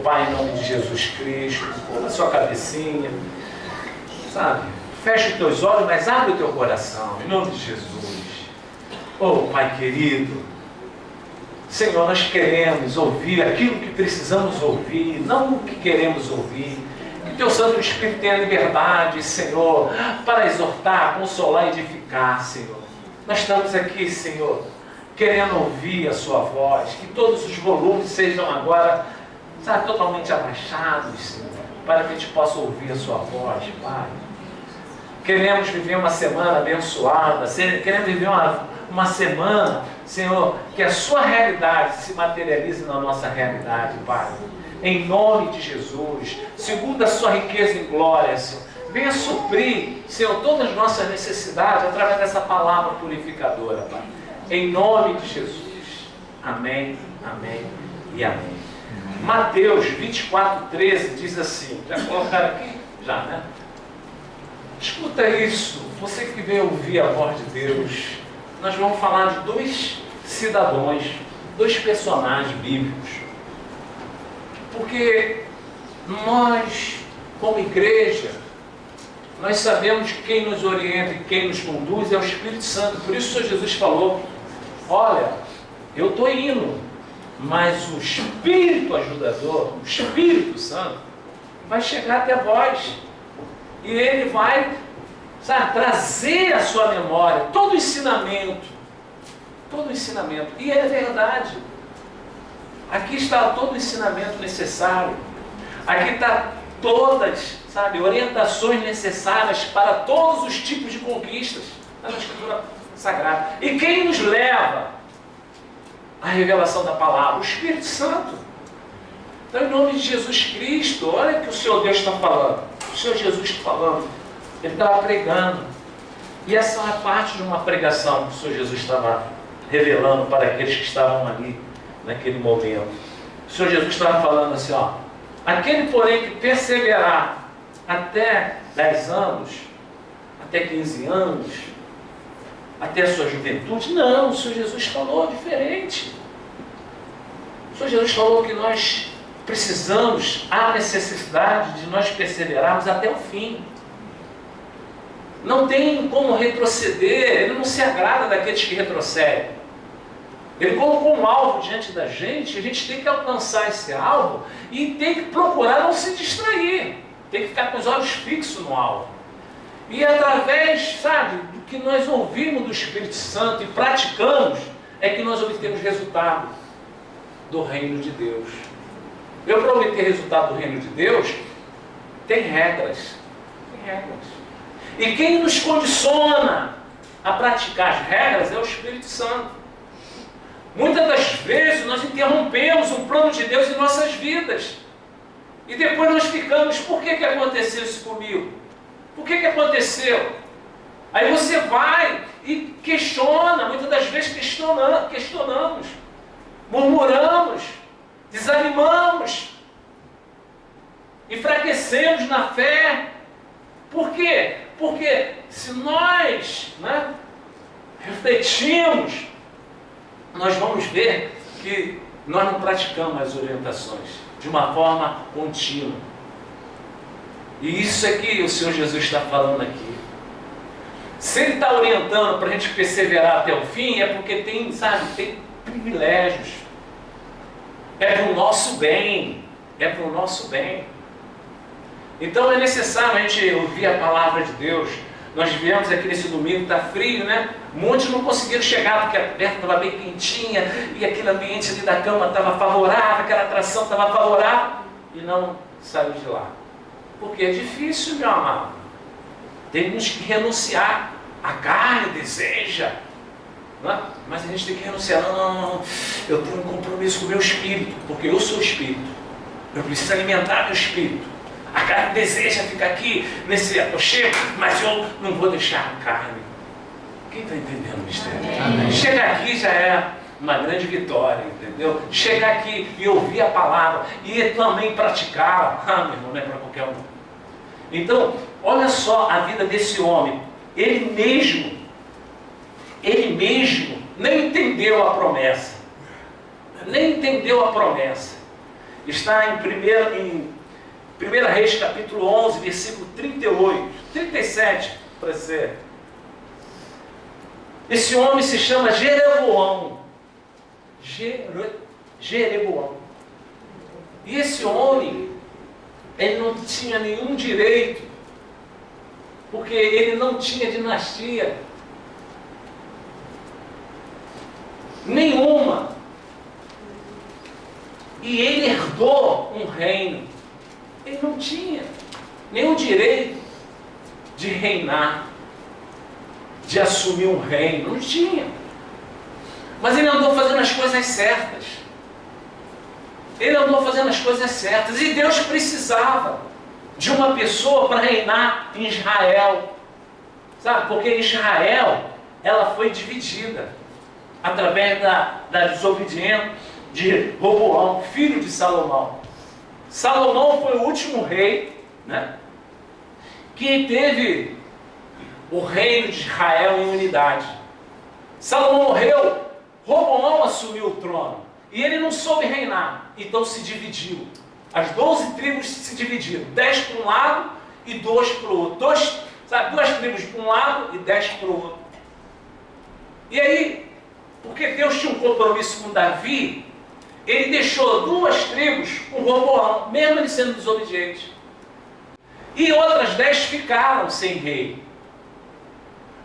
Pai, em nome de Jesus Cristo, na sua cabecinha, sabe? Fecha os teus olhos, mas abre o teu coração, em nome de Jesus. Oh, Pai querido, Senhor, nós queremos ouvir aquilo que precisamos ouvir, não o que queremos ouvir. Que Teu Santo Espírito tenha liberdade, Senhor, para exortar, consolar e edificar, Senhor. Nós estamos aqui, Senhor, querendo ouvir a Sua voz, que todos os volumes sejam agora, sabe, totalmente abaixados, Senhor, para que a gente possa ouvir a Sua voz, Pai. Queremos viver uma semana abençoada, queremos viver uma semana, Senhor, que a Sua realidade se materialize na nossa realidade, Pai. Em nome de Jesus, segundo a Sua riqueza em glória, Senhor, venha suprir, Senhor, todas as nossas necessidades através dessa palavra purificadora, Pai. Em nome de Jesus. Amém, amém e amém. Mateus 24:13 diz assim, já colocaram aqui? Já, né? Escuta isso, você que veio ouvir a voz de Deus. Nós vamos falar de dois cidadãos, dois personagens bíblicos. Porque nós, como igreja, nós sabemos que quem nos orienta e quem nos conduz é o Espírito Santo. Por isso o Senhor Jesus falou, olha, eu estou indo, mas o Espírito ajudador, o Espírito Santo, vai chegar até vós. E ele vai, sabe, trazer à sua memória todo o ensinamento. Todo o ensinamento. E é verdade. Aqui está todo o ensinamento necessário. Aqui está todas, sabe, orientações necessárias para todos os tipos de conquistas na Escritura Sagrada. E quem nos leva à revelação da palavra? O Espírito Santo. Então, em nome de Jesus Cristo, olha o que o Senhor Deus está falando. O Senhor Jesus está falando. Ele estava pregando. E essa é uma parte de uma pregação que o Senhor Jesus estava revelando para aqueles que estavam ali, naquele momento. O Senhor Jesus estava falando assim, ó, aquele, porém, que perseverar até 10 anos, até 15 anos, até a sua juventude, não, o Senhor Jesus falou diferente. O Senhor Jesus falou que nós precisamos, há necessidade de nós perseverarmos até o fim. Não tem como retroceder, Ele não se agrada daqueles que retrocedem. Ele colocou um alvo diante da gente, a gente tem que alcançar esse alvo e tem que procurar não se distrair, tem que ficar com os olhos fixos no alvo. E através, sabe, do que nós ouvimos do Espírito Santo e praticamos, é que nós obtemos resultado do reino de Deus. Eu, para obter resultado do reino de Deus, tem regras. Tem regras. E quem nos condiciona a praticar as regras é o Espírito Santo. Muitas das vezes nós interrompemos um plano de Deus em nossas vidas. E depois nós ficamos, por que aconteceu isso comigo? Por que aconteceu? Aí você vai e questiona, muitas das vezes questionamos, murmuramos, desanimamos, enfraquecemos na fé. Por quê? Porque se nós, refletimos, nós vamos ver que nós não praticamos as orientações de uma forma contínua. E isso é que o Senhor Jesus está falando aqui. Se Ele está orientando para a gente perseverar até o fim, é porque tem privilégios. É para o nosso bem. É para o nosso bem. Então é necessário a gente ouvir a palavra de Deus. Nós viemos aqui nesse domingo, está frio, né? Muitos não conseguiram chegar porque a berta estava bem quentinha e aquele ambiente ali da cama estava favorável, aquela atração estava favorável e não saiu de lá. Porque é difícil, meu amado. Temos que renunciar. A carne deseja, mas a gente tem que renunciar. Não. Eu tenho um compromisso com o meu espírito, porque eu sou o espírito. Eu preciso alimentar meu espírito. A carne deseja ficar aqui nesse aconchego, mas eu não vou deixar a carne. Quem está entendendo o mistério? Amém. Chegar aqui já é uma grande vitória, entendeu? Chegar aqui e ouvir a palavra e também praticá-la. Meu irmão, não é para qualquer um. Então, olha só a vida desse homem. Ele mesmo nem entendeu a promessa. Nem entendeu a promessa. está em 1 Reis capítulo 11, versículo 38, 37 para ser. Esse homem se chama Jeroboão. Jeroboão. E esse homem, ele não tinha nenhum direito, porque ele não tinha dinastia nenhuma. E ele herdou um reino. Ele não tinha nenhum direito de reinar, de assumir um reino. Não tinha. Mas ele andou fazendo as coisas certas. Ele andou fazendo as coisas certas. E Deus precisava de uma pessoa para reinar em Israel. Sabe? Porque Israel, ela foi dividida através da desobediência de Roboão, filho de Salomão. Salomão foi o último rei, né, que teve o reino de Israel em unidade. Salomão morreu, Roboão assumiu o trono. E ele não soube reinar, então se dividiu. As 12 tribos se dividiram, 10 para um lado e 2 para o outro. Duas tribos para um lado e 10 para o outro. E aí, porque Deus tinha um compromisso com Davi, ele deixou 2 tribos com Roboão, mesmo ele sendo desobediente. E outras 10 ficaram sem rei.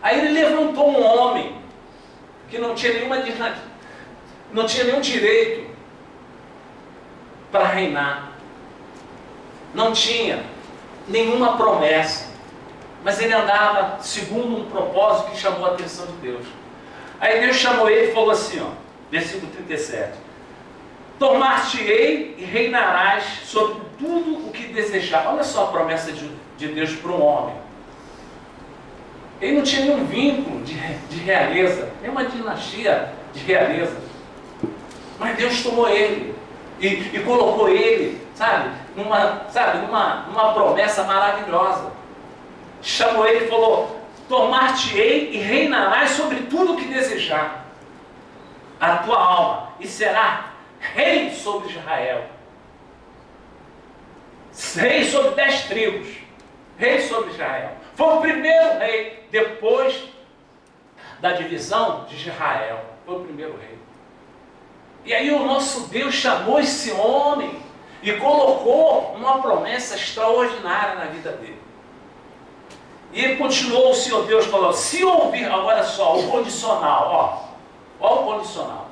Aí ele levantou um homem que não tinha nenhum direito para reinar. Não tinha nenhuma promessa. Mas ele andava segundo um propósito que chamou a atenção de Deus. Aí Deus chamou ele e falou assim, ó, versículo 37. Tomar-te-ei e reinarás sobre tudo o que desejar. Olha só a promessa de Deus para um homem. Ele não tinha nenhum vínculo de realeza, nenhuma dinastia de realeza. Mas Deus tomou ele e colocou ele, numa promessa maravilhosa. Chamou ele e falou, tomar-te-ei e reinarás sobre tudo o que desejar. A tua alma, e será rei sobre Israel. Rei sobre 10 tribos. Rei sobre Israel. Foi o primeiro rei depois da divisão de Israel. Foi o primeiro rei. E aí o nosso Deus chamou esse homem e colocou uma promessa extraordinária na vida dele. E ele continuou, o Senhor Deus falou, se ouvir, agora só, o condicional, ó o condicional.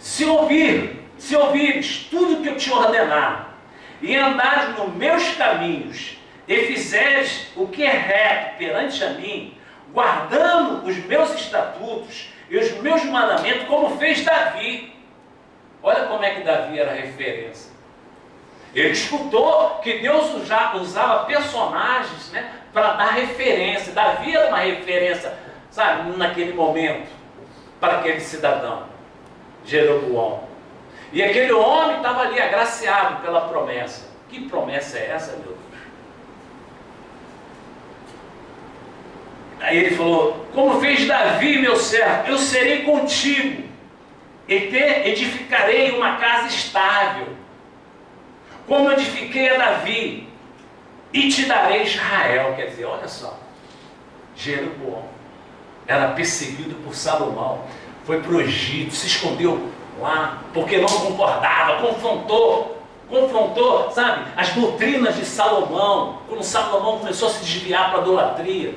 Se ouvires tudo que eu te ordenar, e andares nos meus caminhos, e fizeres o que é reto perante a mim, guardando os meus estatutos e os meus mandamentos, como fez Davi. Olha como é que Davi era referência. Ele escutou que Deus usava personagens, né, para dar referência. Davi era uma referência, naquele momento, para aquele cidadão, Jeroboão. E aquele homem estava ali agraciado pela promessa. Que promessa é essa, meu Deus? Aí ele falou, como fez Davi, meu servo, eu serei contigo, e te edificarei uma casa estável, como eu edifiquei a Davi, e te darei Israel. Quer dizer, olha só, Jeroboão era perseguido por Salomão, foi para o Egito, se escondeu lá, porque não concordava, confrontou, as doutrinas de Salomão, quando Salomão começou a se desviar para a idolatria.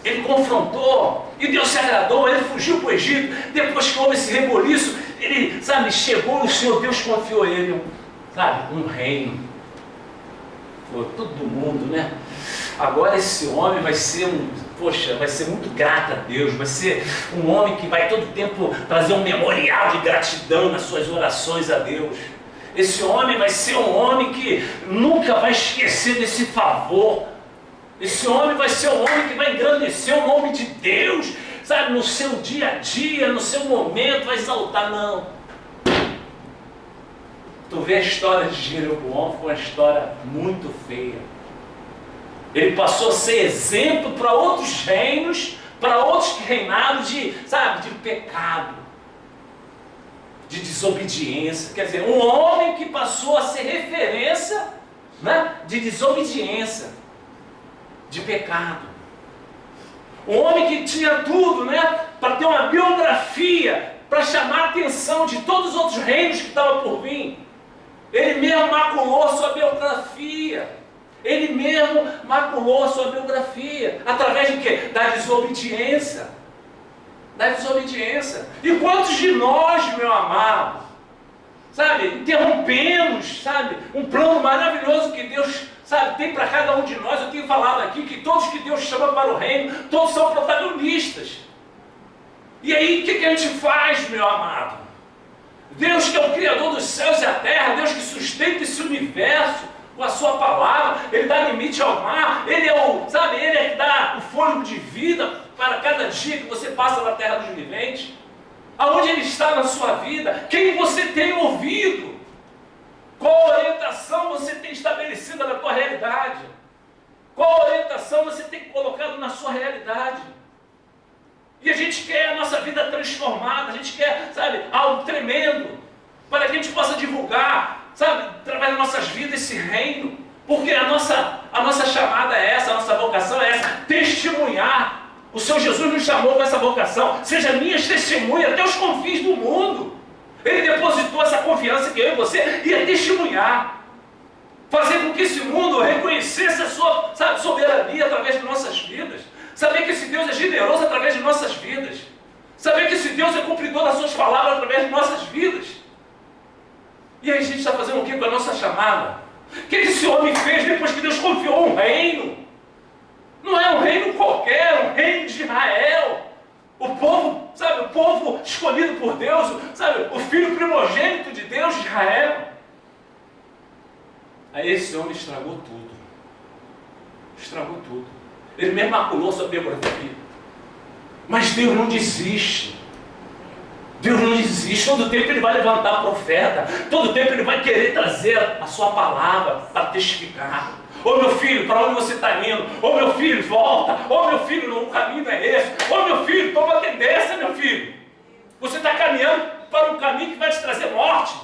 Ele confrontou, e Deus se agradou, ele fugiu para o Egito. Depois que houve esse reboliço, ele, chegou e o Senhor Deus confiou a ele, um reino. Pô, todo mundo, né? Agora esse homem vai ser vai ser muito grato a Deus, vai ser um homem que vai todo tempo trazer um memorial de gratidão nas suas orações a Deus. Esse homem vai ser um homem que nunca vai esquecer desse favor. Esse homem vai ser um homem que vai engrandecer o nome de Deus, no seu dia a dia, no seu momento, vai exaltar. Não. Tu vê a história de Jeroboão, foi uma história muito feia. Ele passou a ser exemplo para outros reinos, para outros reinados de pecado. de desobediência. Quer dizer, um homem que passou a ser referência, né, de desobediência, de pecado. Um homem que tinha tudo, né, para ter uma biografia, para chamar a atenção de todos os outros reinos que estavam por vir. Ele mesmo maculou a sua biografia. Ele mesmo maculou a sua biografia. Através de quê? Da desobediência. Da desobediência. E quantos de nós, meu amado, sabe, interrompemos, sabe, um plano maravilhoso que Deus, sabe, tem para cada um de nós. Eu tenho falado aqui que todos que Deus chama para o reino, todos são protagonistas. E aí, o que a gente faz, meu amado? Deus que é o Criador dos céus e a terra, Deus que sustenta esse universo com a sua palavra, Ele dá limite ao mar, Ele é o, sabe, Ele é que dá o fôlego de vida para cada dia que você passa na terra dos viventes. Aonde Ele está na sua vida? Quem você tem ouvido? Qual orientação você tem estabelecida na tua realidade? Qual orientação você tem colocado na sua realidade? E a gente quer a nossa vida transformada, a gente quer, sabe, algo tremendo, para que a gente possa divulgar, sabe, através das nossas vidas esse reino. Porque a nossa chamada é essa, a nossa vocação é essa, testemunhar. O Senhor Jesus nos chamou com essa vocação, seja minhas testemunhas até os confins do mundo. Ele depositou essa confiança que eu e você ia testemunhar. Fazer com que esse mundo reconhecesse a sua, sabe, soberania através de nossas vidas. Saber que esse Deus é generoso através de nossas vidas. Saber que esse Deus é cumpridor das suas palavras através de nossas vidas. E aí a gente está fazendo o que com a nossa chamada? O que esse homem fez depois que Deus confiou um reino? Não é um reino qualquer, é um reino de Israel. O povo, sabe, o povo escolhido por Deus, sabe, o filho primogênito de Deus, de Israel. Aí esse homem estragou tudo. Estragou tudo. Ele mesmo maculou sua biografia. Mas Deus não desiste. Deus não desiste. Todo tempo Ele vai levantar profeta. Todo tempo Ele vai querer trazer a sua palavra para testificar. Ô meu filho, para onde você está indo? Ô meu filho, volta. Ô meu filho, o caminho não é esse. Ô meu filho, toma a tendência, meu filho. Você está caminhando para um caminho que vai te trazer morte.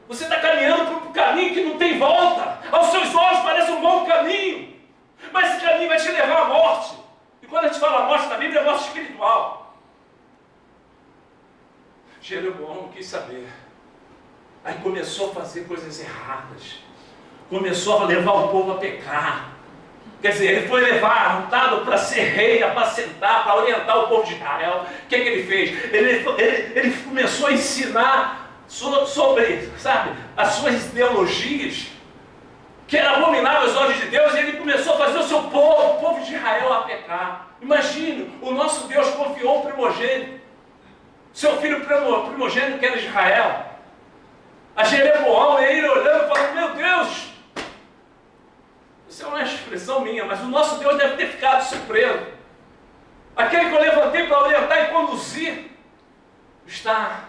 Você está caminhando para um caminho que não tem volta. Aos seus olhos parece um bom caminho, mas esse caminho vai te levar à morte. E quando a gente fala morte na Bíblia, é morte espiritual. Jeroboão não quis saber. Aí começou a fazer coisas erradas. Começou a levar o povo a pecar. Quer dizer, ele foi levantado para ser rei, apacentar, para orientar o povo de Israel. O que ele fez? Ele começou a ensinar sobre, sabe, as suas ideologias, que era abominável aos olhos de Deus, e ele começou a fazer o seu povo, o povo de Israel, a pecar. Imagine, o nosso Deus confiou o primogênito, seu filho primogênito que era de Israel, a Jeroboão, e ele olhando e falando: meu Deus, isso é uma expressão minha, mas o nosso Deus deve ter ficado surpreso. Aquele que eu levantei para orientar e conduzir, está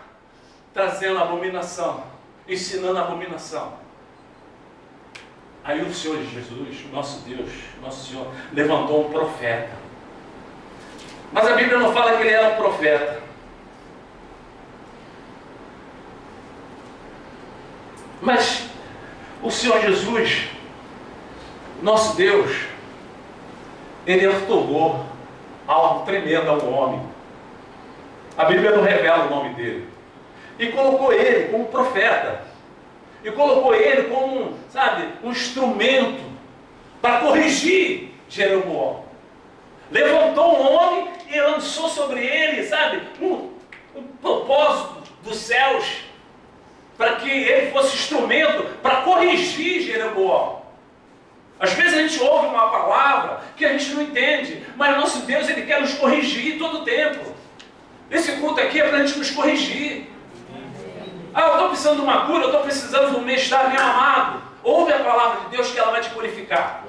trazendo abominação, ensinando abominação. Aí o Senhor Jesus, o nosso Deus, o nosso Senhor, levantou um profeta. Mas a Bíblia não fala que ele era um profeta. Mas o Senhor Jesus, nosso Deus, Ele otorgou algo tremendo ao homem. A Bíblia não revela o nome dele. E colocou ele como profeta. E colocou ele como, sabe, um instrumento para corrigir Jeroboão. Levantou um homem e lançou sobre ele, sabe, um propósito dos céus, para que ele fosse instrumento para corrigir Jeroboão. Às vezes a gente ouve uma palavra que a gente não entende, mas nosso Deus, Ele quer nos corrigir todo o tempo. Esse culto aqui é para a gente nos corrigir. Ah, eu estou precisando de uma cura, eu estou precisando de um bem-estar, meu amado. Ouve a palavra de Deus que ela vai te purificar.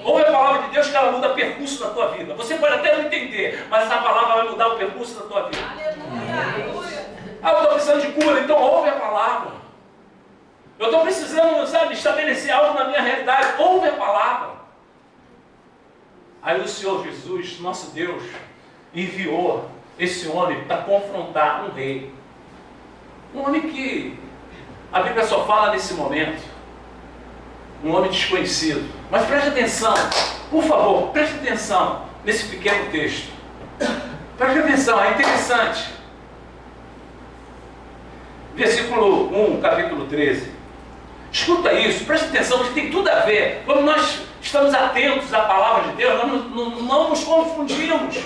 Ouve a palavra de Deus que ela muda o percurso da tua vida. Você pode até não entender, mas essa palavra vai mudar o percurso da tua vida. Aleluia. Ah, eu estou precisando de cura, então ouve a palavra. Eu estou precisando, sabe, estabelecer algo na minha realidade. Ouve a palavra. Aí o Senhor Jesus, nosso Deus, enviou esse homem para confrontar um rei. Um homem que a Bíblia só fala nesse momento. Um homem desconhecido. Mas preste atenção, por favor, preste atenção nesse pequeno texto. Preste atenção, é interessante. Versículo 1, capítulo 13. Escuta isso, preste atenção, que tem tudo a ver. Quando nós estamos atentos à palavra de Deus, nós não nos confundimos.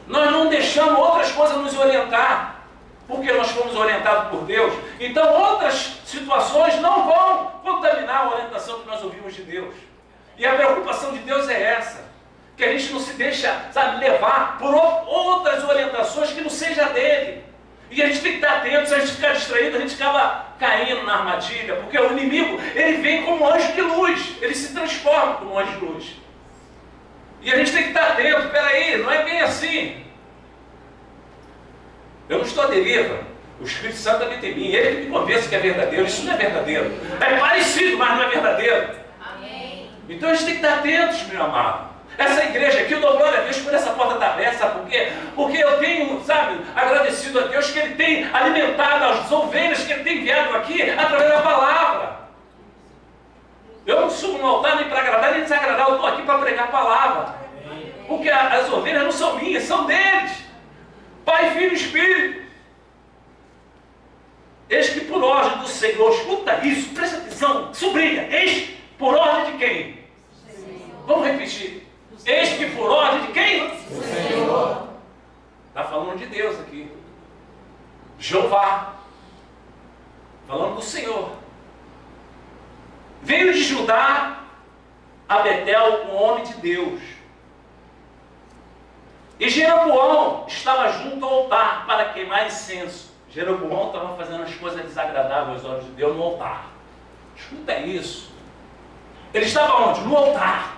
Nós não deixamos outras coisas nos orientar, porque nós fomos orientados por Deus. Então outras situações não vão contaminar a orientação que nós ouvimos de Deus. E a preocupação de Deus é essa, que a gente não se deixa, levar por outras orientações que não seja dele. E a gente tem que estar atento. Se a gente ficar distraído, a gente acaba caindo na armadilha, porque o inimigo, ele vem como um anjo de luz, ele se transforma como um anjo de luz. E a gente tem que estar atento. Peraí, não é bem assim. Eu não estou à deriva. O Espírito Santo habita em mim, ele que me convence que é verdadeiro. Isso não é verdadeiro. É parecido, mas não é verdadeiro. Amém. Então a gente tem que estar atentos, meu amado. Essa igreja aqui, eu dou glória a Deus por essa porta estar aberta, sabe por quê? Porque eu tenho, agradecido a Deus que Ele tem alimentado as ovelhas que Ele tem enviado aqui através da palavra. Eu não subo no altar nem para agradar nem desagradar, eu estou aqui para pregar a palavra. Porque as ovelhas não são minhas, são deles. Pai, Filho e Espírito. Eis que por ordem do Senhor, escuta isso, presta atenção, sublinha, eis por ordem de quem? Vamos repetir. Eis que por ordem de quem? Do Senhor. Está falando de Deus aqui. Jeová. Falando do Senhor. Veio de Judá a Betel um homem de Deus. E Jeroboão estava junto ao altar para queimar incenso. Jeroboão estava fazendo as coisas desagradáveis aos olhos de Deus no altar. Escuta isso. Ele estava onde? No altar.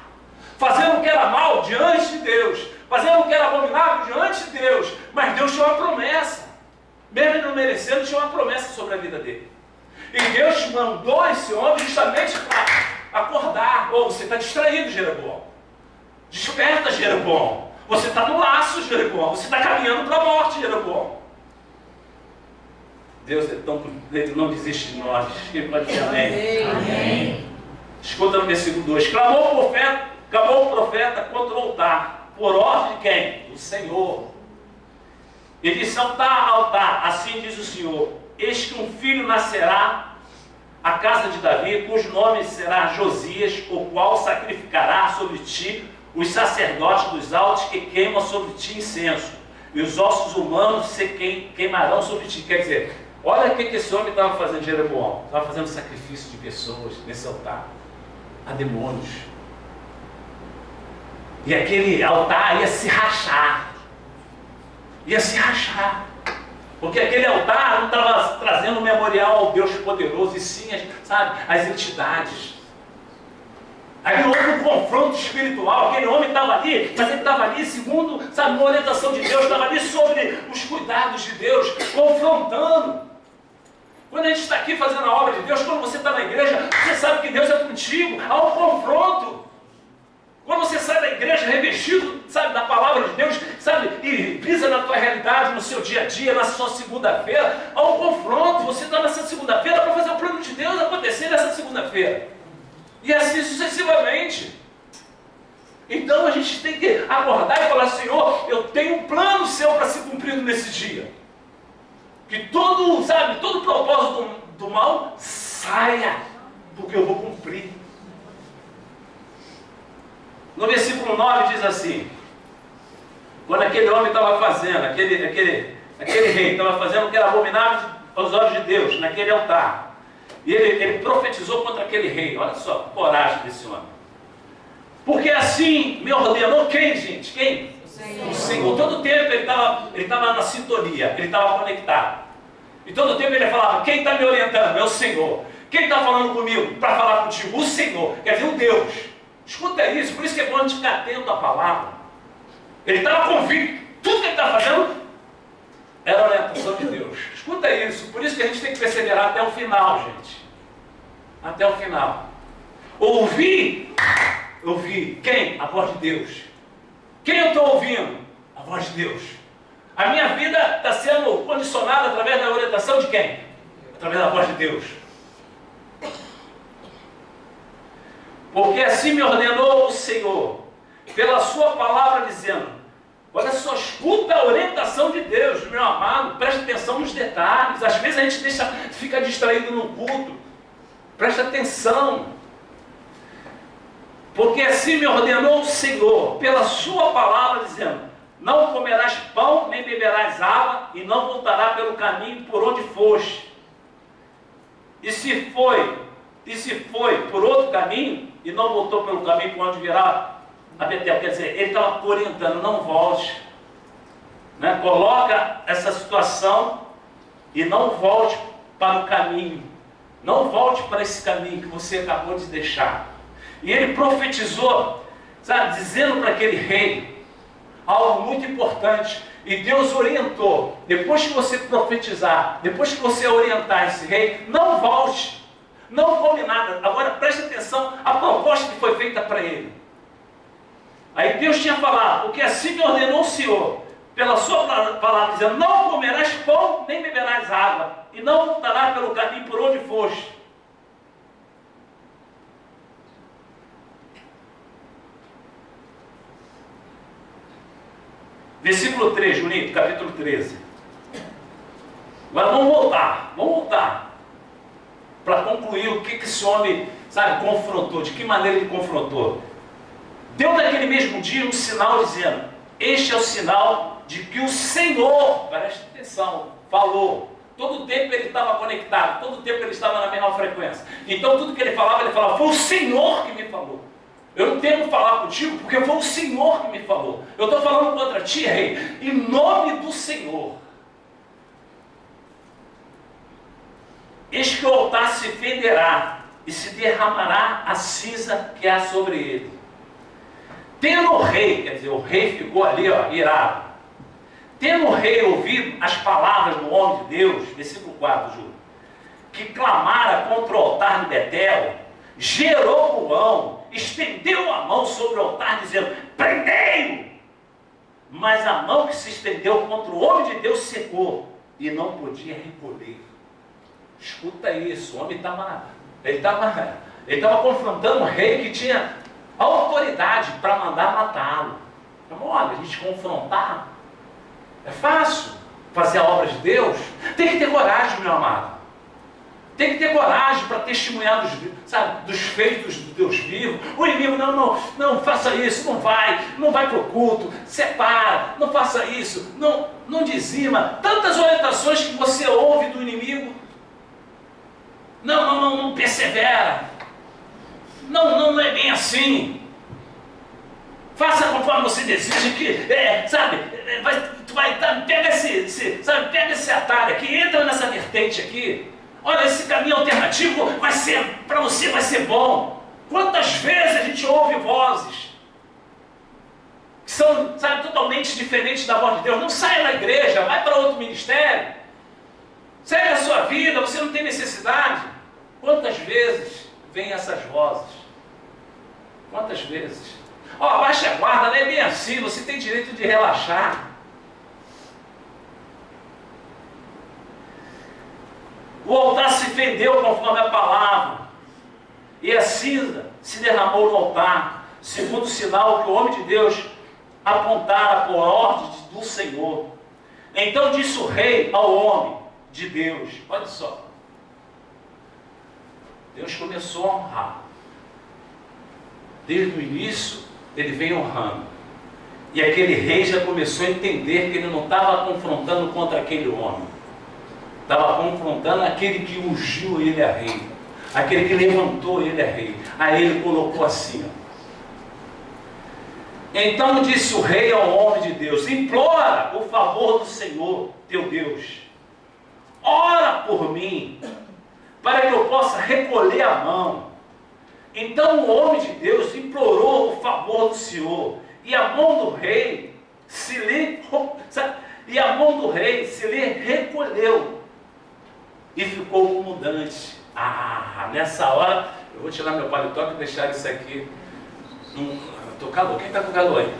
Fazendo o que era mal diante de Deus, fazendo o que era abominável diante de Deus, mas Deus tinha uma promessa, mesmo ele não merecendo, tinha uma promessa sobre a vida dele. E Deus mandou esse homem justamente para acordar. Você está distraído, Jeroboão. Desperta, Jeroboão. Você está no laço, Jeroboão. Você está caminhando para a morte, Jeroboão. Deus ele não desiste de nós. Quem pode dizer amém? Amém. Escuta no versículo 2. Clamou o profeta contra o altar, por ordem de quem? Do Senhor. E disse: altar, assim diz o Senhor, eis que um filho nascerá à casa de Davi, cujo nome será Josias, o qual sacrificará sobre ti os sacerdotes dos altos que queimam sobre ti incenso, e os ossos humanos se queimarão sobre ti. Quer dizer, olha o que esse homem estava fazendo, Jeroboão. Estava fazendo sacrifício de pessoas nesse altar, a demônios. E aquele altar ia se rachar. Ia se rachar. Porque aquele altar não estava trazendo um memorial ao Deus poderoso, e sim, as entidades. Aí houve um confronto espiritual. Aquele homem estava ali, mas ele estava ali segundo, uma orientação de Deus, estava ali sobre os cuidados de Deus, confrontando. Quando a gente está aqui fazendo a obra de Deus, quando você está na igreja, você sabe que Deus é contigo, há um confronto. Quando você sai da igreja revestido, da palavra de Deus, e pisa na tua realidade, no seu dia a dia, na sua segunda-feira, há um confronto. Você está nessa segunda-feira para fazer o plano de Deus acontecer nessa segunda-feira. E assim sucessivamente. Então a gente tem que acordar e falar: Senhor, eu tenho um plano seu para ser cumprido nesse dia. Que todo propósito do mal saia, porque eu vou cumprir. No versículo 9 diz assim: quando aquele homem estava fazendo, aquele rei estava fazendo o que era abominável aos olhos de Deus, naquele altar, e ele profetizou contra aquele rei. Olha só a coragem desse homem. Porque assim me ordenou quem, gente? Quem? O Senhor. Todo tempo ele estava na sintonia, ele estava conectado. E todo tempo ele falava: quem está me orientando? É o Senhor. Quem está falando comigo para falar contigo? O Senhor. Quer dizer, o Deus. Escuta isso, por isso que é bom a gente ficar atento à palavra. Ele estava convicto, tudo que ele estava fazendo era a orientação de Deus. Escuta isso, por isso que a gente tem que perseverar até o final, gente. Até o final. Ouvir quem? A voz de Deus. Quem eu estou ouvindo? A voz de Deus. A minha vida está sendo condicionada através da orientação de quem? Através da voz de Deus. Porque assim me ordenou o Senhor, pela sua palavra, dizendo, olha só, escuta a orientação de Deus, meu amado, preste atenção nos detalhes. Às vezes a gente fica distraído no culto. Preste atenção. Porque assim me ordenou o Senhor, pela sua palavra, dizendo, não comerás pão, nem beberás água, e não voltará pelo caminho por onde foste. E se foi por outro caminho, e não voltou pelo caminho por onde virá a Betel, quer dizer, ele estava orientando, não volte, né? Coloca essa situação e não volte para o caminho, não volte para esse caminho que você acabou de deixar. E ele profetizou, sabe, dizendo para aquele rei algo muito importante, e Deus orientou, depois que você profetizar, depois que você orientar esse rei, não volte, não come nada. Agora preste atenção à proposta que foi feita para ele. Aí Deus tinha falado, porque assim me ordenou o Senhor, pela sua palavra, dizendo, não comerás pão, nem beberás água, e não voltarás pelo caminho por onde foste. Versículo 3, Juninho, capítulo 13. Agora vamos voltar, para concluir o que esse homem, sabe, confrontou, de que maneira ele confrontou. Deu naquele mesmo dia um sinal dizendo, este é o sinal de que o Senhor, preste atenção, falou. Todo o tempo ele estava conectado, todo o tempo ele estava na mesma frequência. Então tudo que ele falava, foi o Senhor que me falou. Eu não tenho que falar contigo porque foi o Senhor que me falou. Eu estou falando contra ti, rei, em nome do Senhor. Eis que o altar se fenderá e se derramará a cinza que há sobre ele. Tendo o rei, quer dizer, o rei ficou ali, irado. Tendo o rei ouvido as palavras do homem de Deus, versículo 4, Júlio, que clamara contra o altar de Betel, gerou o mão, estendeu a mão sobre o altar, dizendo, prendei-o! Mas a mão que se estendeu contra o homem de Deus secou, e não podia recolher. Escuta isso, o homem estava confrontando um rei que tinha autoridade para mandar matá-lo. Então, olha, a gente confrontar é fácil. Fazer a obra de Deus tem que ter coragem, meu amado. Tem que ter coragem para testemunhar dos feitos de Deus vivo. O inimigo, não faça isso, não vai para o culto, separa, não faça isso, não dizima. Tantas orientações que você ouve do inimigo. Não persevera. Não é bem assim. Faça conforme você deseja que, pega esse atalho aqui, entra nessa vertente aqui. Olha, esse caminho alternativo para você vai ser bom. Quantas vezes a gente ouve vozes que são, totalmente diferentes da voz de Deus. Não saia da igreja, vai para outro ministério. Segue a sua vida, você não tem necessidade. Quantas vezes vêm essas vozes? Quantas vezes? Baixa a guarda, não é bem assim, você tem direito de relaxar. O altar se fendeu conforme a palavra, e a cinza se derramou no altar, segundo o sinal que o homem de Deus apontara por ordem do Senhor. Então disse o rei ao homem de Deus, olha só, Deus começou a honrar. Desde o início, ele vem honrando. E aquele rei já começou a entender que ele não estava confrontando contra aquele homem. Estava confrontando aquele que ungiu ele a rei. Aquele que levantou ele a rei. Aí ele colocou assim. Então disse o rei ao homem de Deus, implora o favor do Senhor, teu Deus. Ora por mim, para que eu possa recolher a mão. Então o homem de Deus implorou o favor do Senhor, e a mão do rei se lhe recolheu, e ficou mudante. Nessa hora, eu vou tirar meu paletó e deixar isso aqui. Estou calor, quem está com calor aí?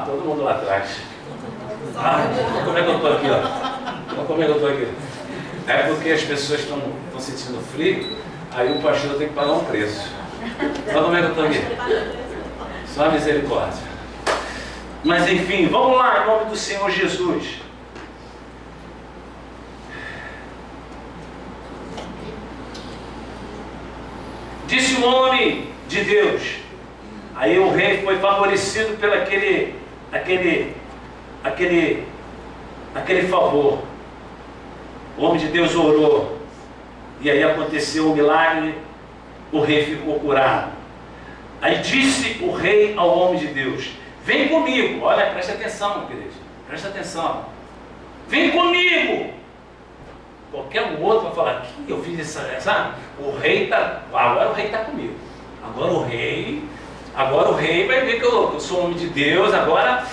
Todo mundo lá atrás. Olha como é que eu estou aqui, ó. Olha como é que eu estou aqui. É porque as pessoas estão sentindo frio, aí o pastor tem que pagar um preço. Olha como é que eu estou aqui. Só a misericórdia. Mas enfim, vamos lá, em nome do Senhor Jesus. Disse o homem de Deus. Aí o rei foi favorecido pelo aquele favor. O homem de Deus orou. E aí aconteceu o milagre. O rei ficou curado. Aí disse o rei ao homem de Deus: vem comigo. Olha, preste atenção, igreja. Preste atenção. Vem comigo. Qualquer um outro vai falar: que eu fiz essa, sabe? Agora o rei está comigo. Agora o rei vai ver que eu sou homem de Deus. Agora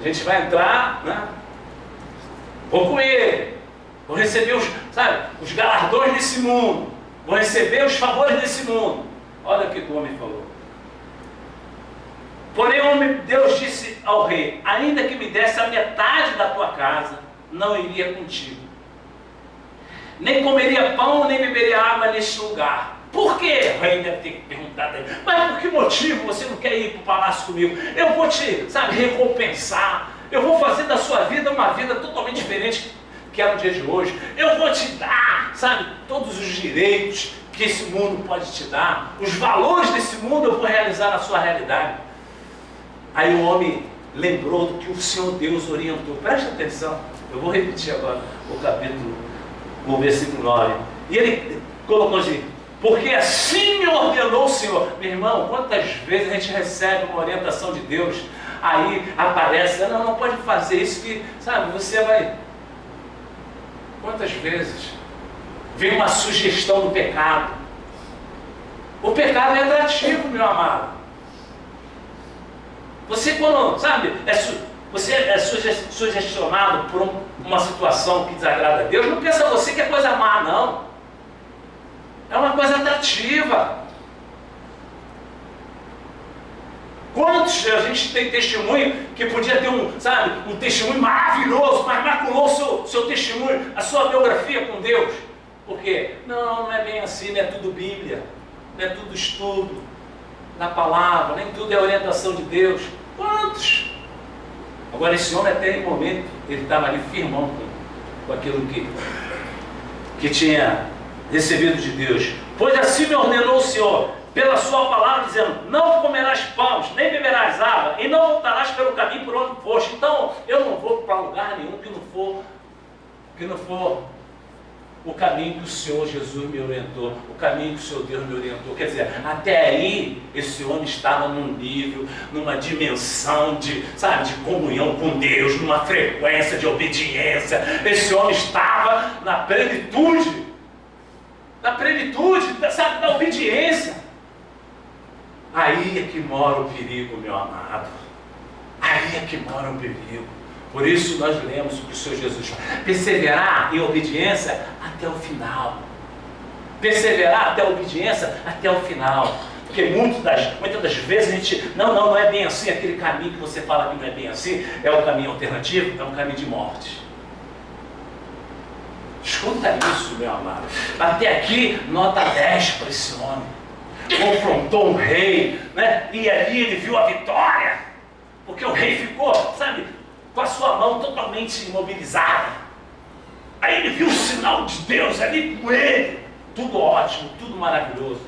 a gente vai entrar, né? Vou com ele. Vou receber os galardões desse mundo. Vou receber os favores desse mundo. Olha o que o homem falou. Porém, o homem, Deus disse ao rei: ainda que me desse a metade da tua casa, não iria contigo. Nem comeria pão, nem beberia água neste lugar. Por quê? O rei deve ter perguntado a ele: mas por que motivo você não quer ir para o palácio comigo? Eu vou te, recompensar. Eu vou fazer da sua vida uma vida totalmente diferente que é no dia de hoje. Eu vou te dar, todos os direitos que esse mundo pode te dar. Os valores desse mundo eu vou realizar na sua realidade. Aí o homem lembrou do que o Senhor Deus orientou. Preste atenção, eu vou repetir agora o versículo 9. E ele colocou assim: porque assim me ordenou o Senhor. Meu irmão, quantas vezes a gente recebe uma orientação de Deus, aí aparece: não pode fazer isso que, você vai... Quantas vezes vem uma sugestão do pecado? O pecado é atrativo, meu amado. Você quando, você é sugestionado por uma situação que desagrada a Deus, não pensa você que é coisa má, não. É uma coisa atrativa. Quantos a gente tem testemunho que podia ter um testemunho maravilhoso, mas maculou o seu testemunho, a sua biografia com Deus? Por quê? Não é bem assim, não é tudo Bíblia, não é tudo estudo na palavra, nem tudo é orientação de Deus. Quantos? Agora esse homem até em momento, ele estava ali firmão com aquilo que tinha recebido de Deus. Pois assim me ordenou o Senhor, pela sua palavra, dizendo: não comerás pães, nem beberás água, e não voltarás pelo caminho por onde foste. Então, eu não vou para lugar nenhum que não for o caminho que o Senhor Jesus me orientou, o caminho que o Senhor Deus me orientou. Quer dizer, até aí, esse homem estava num nível, numa dimensão de comunhão com Deus, numa frequência de obediência. Esse homem estava na plenitude da obediência. Aí é que mora o perigo, meu amado. Aí é que mora o perigo. Por isso nós lemos o que o Senhor Jesus fala: perseverar em obediência até o final. Perseverar até a obediência até o final. Porque muitas das vezes a gente, não é bem assim, aquele caminho que você fala que não é bem assim, é o caminho alternativo, é um caminho de morte. Escuta isso, meu amado. Até aqui, nota 10 para esse homem. Confrontou um rei, né? E ali ele viu a vitória. Porque o rei ficou, com a sua mão totalmente imobilizada. Aí ele viu o sinal de Deus ali com ele. Tudo ótimo, tudo maravilhoso.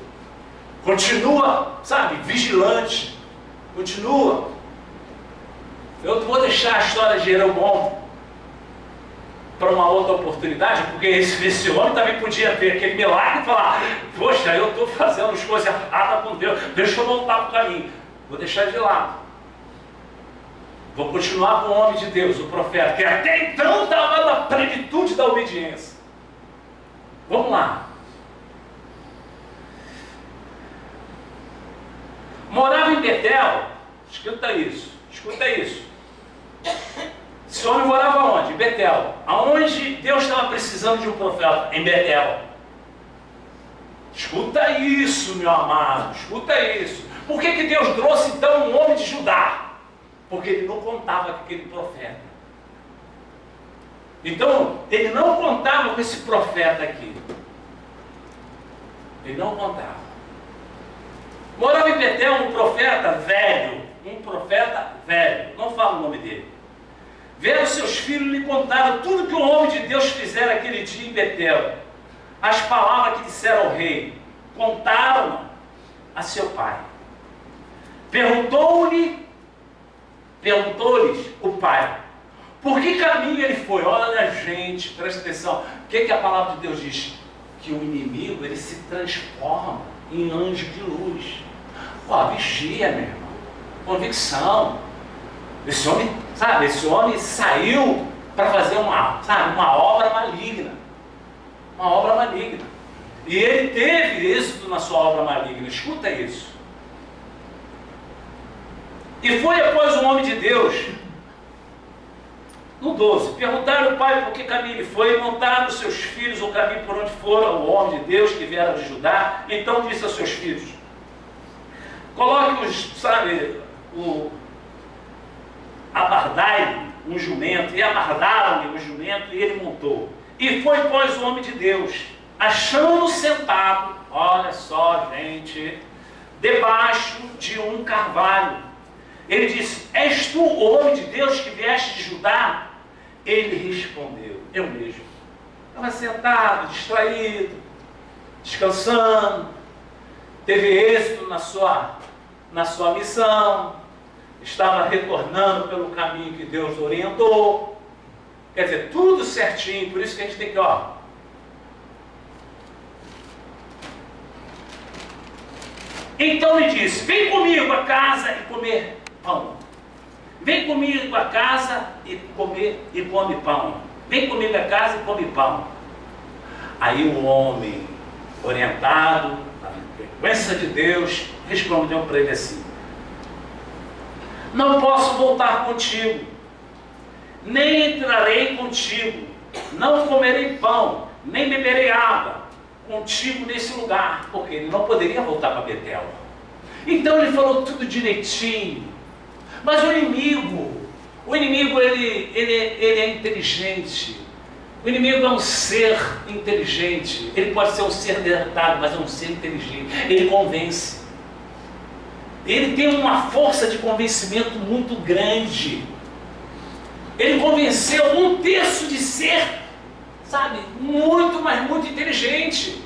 Continua, vigilante. Continua. Eu vou deixar a história de Jeroboão para uma outra oportunidade, porque esse homem também podia ver aquele milagre e falar: poxa, eu estou fazendo as coisas erradas com Deus, deixa eu voltar para o caminho. Vou deixar de lado. Vou continuar com o homem de Deus, o profeta, que até então estava na plenitude da obediência. Vamos lá. Morava em Betel. Escuta isso. Esse homem morava onde? Em Betel. Aonde Deus estava precisando de um profeta? Em Betel. Escuta isso, meu amado. Escuta isso. Por que Deus trouxe então um homem de Judá? Porque ele não contava com aquele profeta. Então, ele não contava com esse profeta aqui. Ele não contava. Morava em Betel um profeta velho. Não fala o nome dele. Vieram seus filhos e lhe contaram tudo que o homem de Deus fizera aquele dia em Betel. As palavras que disseram ao rei. Contaram a seu pai. Perguntou-lhes o pai, por que caminho ele foi? Olha, gente, presta atenção. O que a palavra de Deus diz? Que o inimigo, ele se transforma em anjo de luz. Ó, vigia, meu irmão. Convicção. Esse homem saiu para fazer uma obra maligna. Uma obra maligna. E ele teve êxito na sua obra maligna. Escuta isso. E foi após o homem de Deus, no 12, perguntaram ao pai por que caminho ele foi, e montaram os seus filhos o caminho por onde fora o homem de Deus que viera de Judá. Então disse aos seus filhos, coloque-os, abardai um jumento, e abardaram-lhe o jumento, e ele montou. E foi após o homem de Deus, achando sentado, olha só, gente, debaixo de um carvalho. Ele disse, és tu o homem de Deus que vieste de Judá? Ele respondeu, eu mesmo. Estava sentado, distraído, descansando, teve êxito na sua missão, estava retornando pelo caminho que Deus orientou. Quer dizer, tudo certinho, por isso que a gente tem que, Então ele disse, vem comigo a casa e comer pão. Vem comigo a casa e come pão. Vem comigo a casa e come pão. Aí o homem, orientado, na frequência de Deus, respondeu para ele assim, não posso voltar contigo, nem entrarei contigo, não comerei pão, nem beberei água contigo nesse lugar, porque ele não poderia voltar para Betel. Então ele falou tudo direitinho. Mas o inimigo ele é inteligente. O inimigo é um ser inteligente. Ele pode ser um ser derrotado, mas é um ser inteligente. Ele convence. Ele tem uma força de convencimento muito grande. Ele convenceu 1/3 de ser, muito, mas muito inteligente.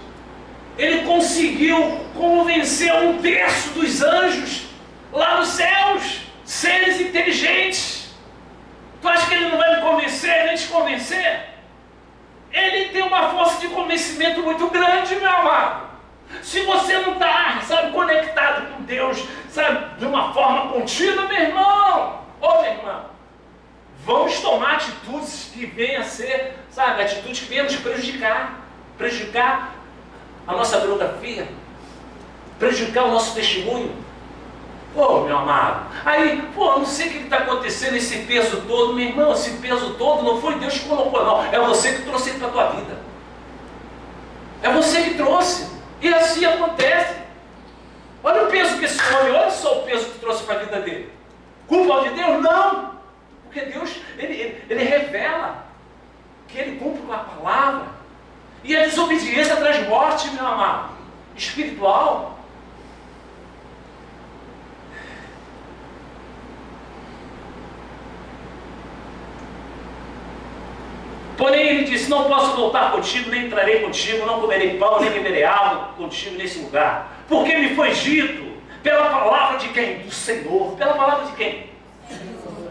Ele conseguiu convencer 1/3 dos anjos lá nos céus, seres inteligentes. Tu acha que ele não vai me convencer, nem te convencer? Ele tem uma força de convencimento muito grande, meu amado. Se você não está, conectado com Deus, de uma forma contínua, meu irmão, minha irmã, vamos tomar atitudes que venham a ser, atitudes que venham nos prejudicar a nossa biografia, prejudicar o nosso testemunho. Meu amado, aí, não sei o que está acontecendo, esse peso todo, meu irmão, esse peso todo não foi Deus que colocou, não, é você que trouxe ele para a tua vida. É você que trouxe, e assim acontece. Olha o peso que esse homem, olha só o peso que trouxe para a vida dele. Culpa de Deus? Não, porque Deus, ele revela que ele cumpre com a palavra, e a desobediência traz morte, meu amado, espiritual. Porém ele disse, não posso voltar contigo, nem entrarei contigo, não comerei pão, nem beberei água contigo nesse lugar, porque me foi dito pela palavra de quem? Do Senhor. Pela palavra de quem?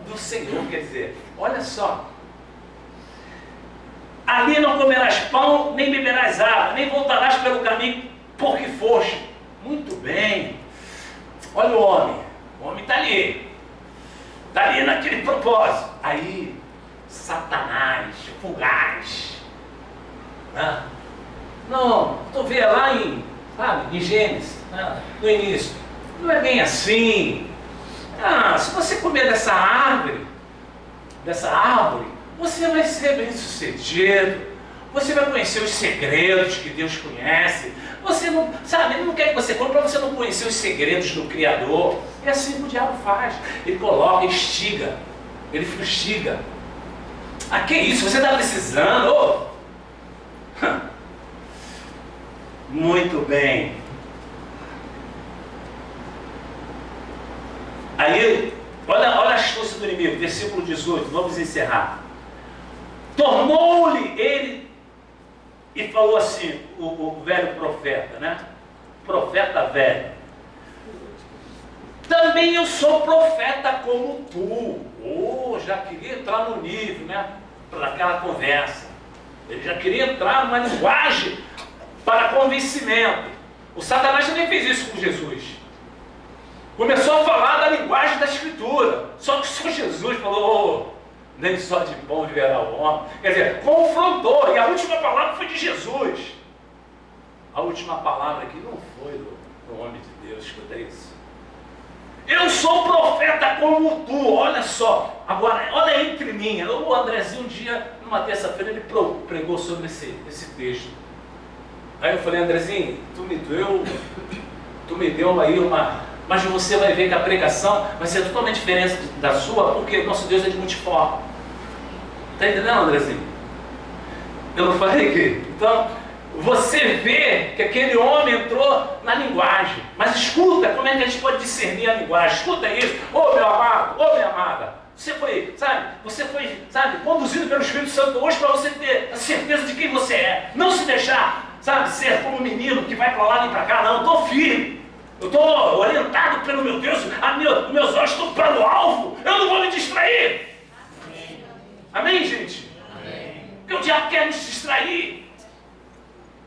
Do Senhor, quer dizer, olha só, ali não comerás pão, nem beberás água, nem voltarás pelo caminho por que foste. Muito bem, olha o homem está ali naquele propósito. Aí Satanás, fugaz, não, tu vê lá em Gênesis, no início, não é bem assim. Se você comer dessa árvore, você vai ser bem sucedido, você vai conhecer os segredos que Deus conhece. Você não, ele não quer que você coma para você não conhecer os segredos do Criador. É assim que o diabo faz, ele coloca, instiga, ele fustiga. Ah, que isso? Você está precisando? Ô! Muito bem. Aí, olha a astúcia do inimigo, versículo 18, vamos encerrar. Tornou-lhe ele, e falou assim, o velho profeta, né? Profeta velho. Também eu sou profeta como tu. Oh, já queria entrar no nível, né? Para aquela conversa. Ele já queria entrar numa linguagem para convencimento. O Satanás também fez isso com Jesus. Começou a falar da linguagem da Escritura. Só que o Senhor Jesus falou, oh, nem só de pão viverá o homem. Quer dizer, confrontou. E a última palavra foi de Jesus. A última palavra aqui não foi do homem de Deus. Escuta isso. Eu sou profeta como tu. Olha só. Agora, olha entre mim. O Andrezinho um dia, numa terça-feira, ele pregou sobre esse texto. Aí eu falei, Andrezinho, tu me deu aí uma... Mas você vai ver que a pregação vai ser totalmente diferente da sua, porque o nosso Deus é de multiforme. Está entendendo, Andrezinho? Eu não falei que... Então, você vê que aquele homem entrou na linguagem. Mas escuta, como é que a gente pode discernir a linguagem? Escuta isso. Ô meu amado, ô minha amada. Você foi, conduzido pelo Espírito Santo hoje para você ter a certeza de quem você é. Não se deixar, ser como um menino que vai para lá nem para cá. Não, estou firme. Eu estou orientado pelo meu Deus, meus olhos estão para o alvo, eu não vou me distrair. Amém, amém, gente? Amém. Porque o diabo quer nos distrair.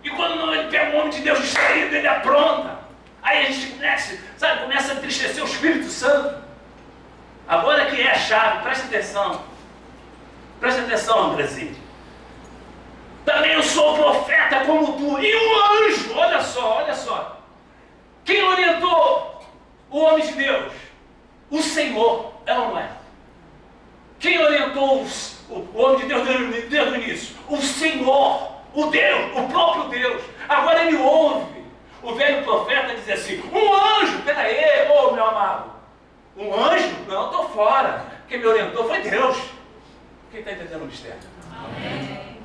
E quando não, ele pega um homem de Deus distraído, ele apronta. Aí a gente começa a entristecer o Espírito Santo. Agora que é a chave, presta atenção. Presta atenção, Andrezinho. Também eu sou profeta como tu. E um anjo, olha só. Quem orientou o homem de Deus? O Senhor, é ou não é? Quem orientou o homem de Deus desde o início? O Senhor, o Deus, o próprio Deus. Agora ele ouve o velho profeta dizer assim, um anjo, peraí, ô meu amado, um anjo? Não, estou fora. Quem me orientou foi Deus. Quem está entendendo o mistério? Amém.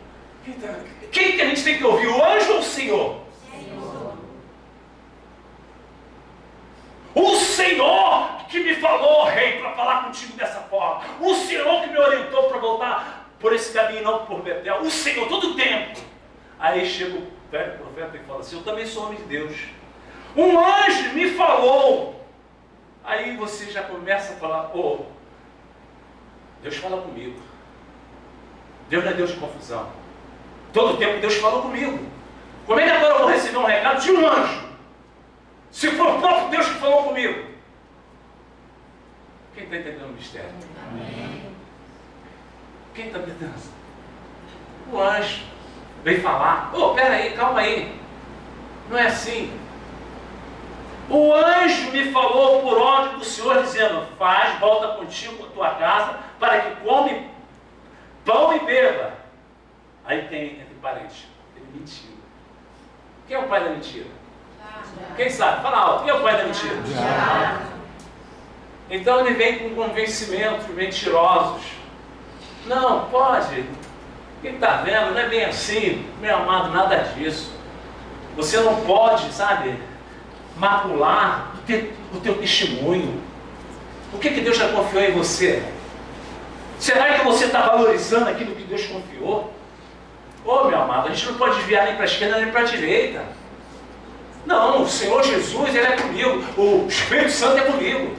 Quem que a gente tem que ouvir, o anjo ou o Senhor? O Senhor que me falou, rei, para falar contigo dessa forma. O Senhor que me orientou para voltar por esse caminho, não por Betel. O Senhor, todo o tempo. Aí chega o velho profeta e fala assim, eu também sou homem de Deus. Um anjo me falou. Aí você já começa a falar, Deus fala comigo. Deus não é Deus de confusão. Todo tempo Deus falou comigo. Como é que agora eu vou receber um recado de um anjo? Se for o próprio Deus que falou comigo. Quem está entendendo o mistério? Amém. Quem está entendendo? O anjo veio falar. Peraí, calma aí. Não é assim. O anjo me falou por ordem do Senhor, dizendo, volta contigo a tua casa, para que come pão e beba. Aí tem, entre parênteses, ele mentiu. Quem é o pai da mentira? Quem sabe? Fala alto. Quem é o pai da mentira? Então ele vem com convencimentos mentirosos. Não, pode. Quem está vendo? Não é bem assim. Meu amado, nada disso. Você não pode, macular o teu testemunho. O que Deus já confiou em você? Será que você está valorizando aquilo que Deus confiou? Meu amado, a gente não pode desviar nem para a esquerda nem para a direita. Não, o Senhor Jesus, Ele é comigo. O Espírito Santo é comigo.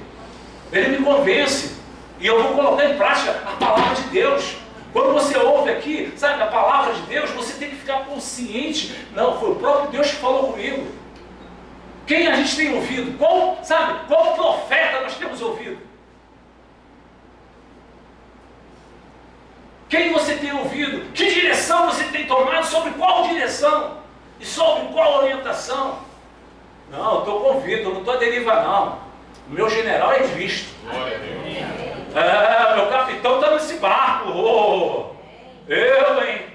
Ele me convence. E eu vou colocar em prática a palavra de Deus. Quando você ouve aqui, a palavra de Deus, você tem que ficar consciente. Não, foi o próprio Deus que falou comigo. Quem a gente tem ouvido? Qual profeta nós temos ouvido? Quem você tem ouvido? Que direção você tem tomado? Sobre qual direção? E sobre qual orientação? Não, eu estou convicto, eu não estou à deriva não. O meu general é Cristo. Glória a Deus. Meu capitão está nesse barco.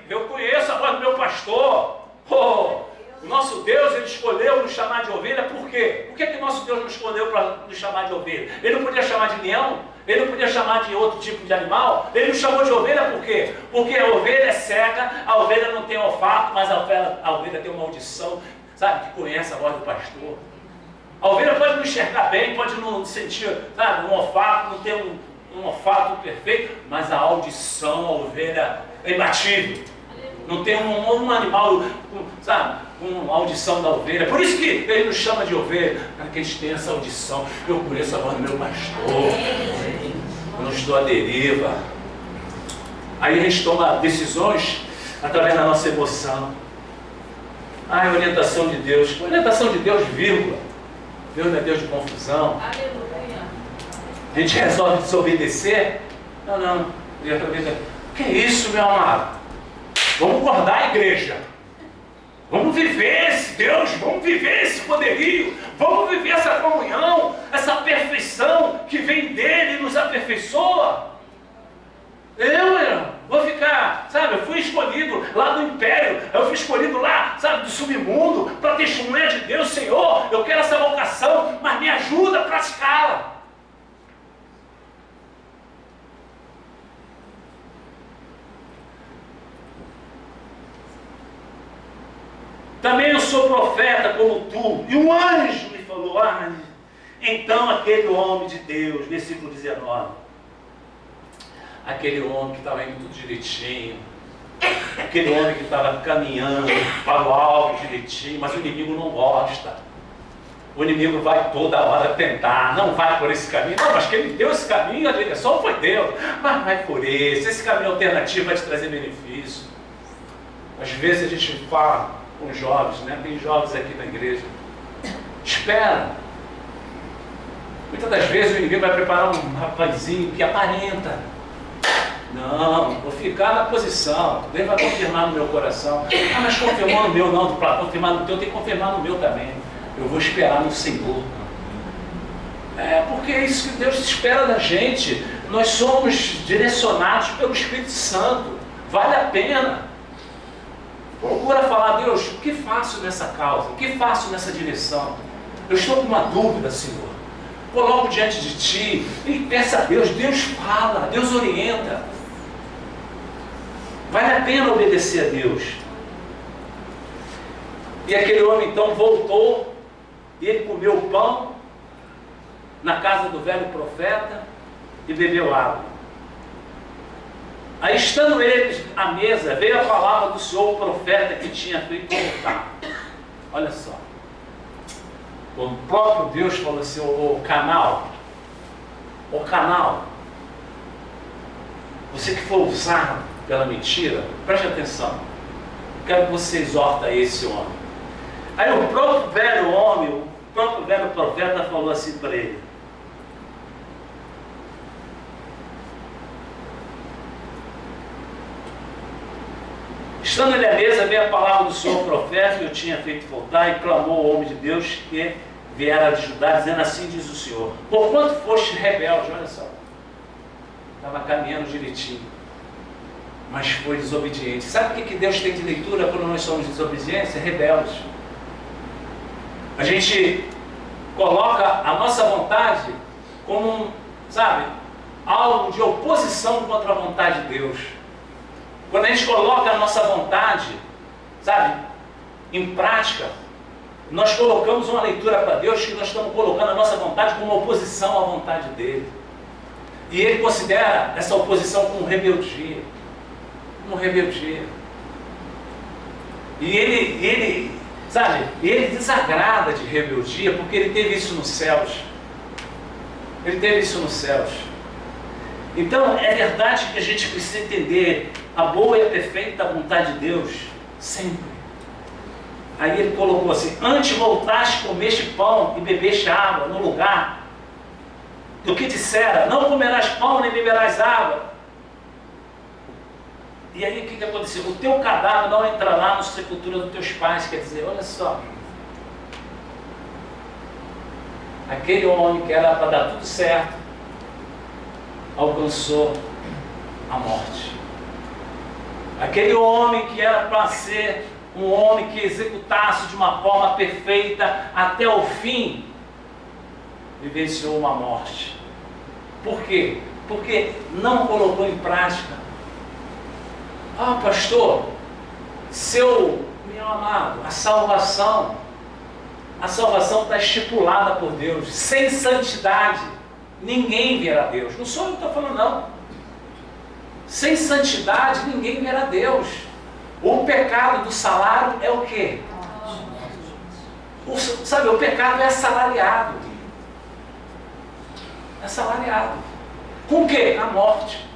Eu conheço a voz do meu pastor. O nosso Deus, Ele escolheu nos chamar de ovelha, por quê? Por que o nosso Deus nos escolheu para nos chamar de ovelha? Ele não podia chamar de leão? Ele não podia chamar de outro tipo de animal? Ele não chamou de ovelha por quê? Porque a ovelha é cega, a ovelha não tem olfato, mas a ovelha tem uma audição, sabe, que conhece a voz do pastor. A ovelha pode não enxergar bem, pode não sentir, sabe, um olfato, não ter um olfato perfeito, mas a audição, a ovelha é imbatível. Não tem um animal, sabe, uma audição da ovelha. Por isso que ele nos chama de ovelha, para que eles tenham essa audição. Eu conheço a voz do meu pastor, eu não estou à deriva. Aí a gente toma decisões através da nossa emoção. Orientação de Deus. Orientação de Deus, vírgula. Deus não é Deus de confusão. Aleluia. A gente resolve desobedecer? Não. Que isso, meu amado? Vamos guardar a igreja. Vamos viver esse Deus, vamos viver esse poderio, vamos viver essa comunhão, essa perfeição que vem dele e nos aperfeiçoa. Eu vou ficar, sabe, eu fui escolhido lá do império, eu fui escolhido lá, sabe, do submundo, para testemunhar de Deus. Senhor, eu quero essa vocação, mas me ajuda a praticá-la. Também eu sou profeta como tu. E um anjo me falou, então aquele homem de Deus, versículo 19, aquele homem que estava indo tudo direitinho, aquele homem que estava caminhando para o alvo direitinho, mas o inimigo não gosta. O inimigo vai toda hora tentar, não vai por esse caminho, não, mas quem me deu esse caminho, a direção foi Deus, mas vai por esse caminho alternativo vai te trazer benefício. Às vezes a gente fala com jovens, né? Tem jovens aqui na igreja. Espera. Muitas das vezes o inimigo vai preparar um rapazinho que aparenta. Não, vou ficar na posição. Deus vai confirmar no meu coração. Mas confirmou no meu não, para confirmar no teu, tem que confirmar no meu também. Eu vou esperar no Senhor. Porque é isso que Deus espera da gente. Nós somos direcionados pelo Espírito Santo. Vale a pena. Procura falar, Deus, o que faço nessa causa? O que faço nessa direção? Eu estou com uma dúvida, Senhor. Coloco diante de Ti e peça a Deus. Deus fala, Deus orienta. Vale a pena obedecer a Deus. E aquele homem então voltou, e ele comeu pão na casa do velho profeta e bebeu água. Aí, estando eles à mesa, veio a palavra do Senhor, o profeta que tinha feito voltar. Olha só. O próprio Deus falou assim, o canal, você que foi usado pela mentira, preste atenção. Quero que você exorta esse homem. Aí o próprio velho homem, o próprio velho profeta falou assim para ele. Estando ele à mesa, veio a palavra do Senhor profeta que eu tinha feito voltar, e clamou o homem de Deus que viera de Judá, dizendo assim diz o Senhor, porquanto foste rebelde, olha só, estava caminhando direitinho, mas foi desobediente. Sabe o que Deus tem de leitura quando nós somos desobedientes? Rebeldes. A gente coloca a nossa vontade como, sabe, algo de oposição contra a vontade de Deus. Quando a gente coloca a nossa vontade, sabe, em prática, nós colocamos uma leitura para Deus que nós estamos colocando a nossa vontade como oposição à vontade dele. E ele considera essa oposição como rebeldia. Como rebeldia. E ele desagrada de rebeldia porque ele teve isso nos céus. Ele teve isso nos céus. Então, é verdade que a gente precisa entender a boa e a perfeita vontade de Deus, sempre. Aí ele colocou assim, antes voltaste, comeste pão e bebeste água no lugar do que dissera, não comerás pão nem beberás água. E aí o que aconteceu? O teu cadáver não entrará na sepultura dos teus pais. Quer dizer, olha só, aquele homem que era para dar tudo certo, alcançou a morte. Aquele homem que era para ser um homem que executasse de uma forma perfeita até o fim, vivenciou uma morte. Por quê? Porque não colocou em prática. Ah, pastor, meu amado, a salvação está estipulada por Deus. Sem santidade, ninguém verá Deus. Não sou eu que estou falando, não. Sem santidade, ninguém verá Deus. O pecado do salário é o quê? Sabe, o pecado é assalariado. É assalariado. Com o quê? A morte.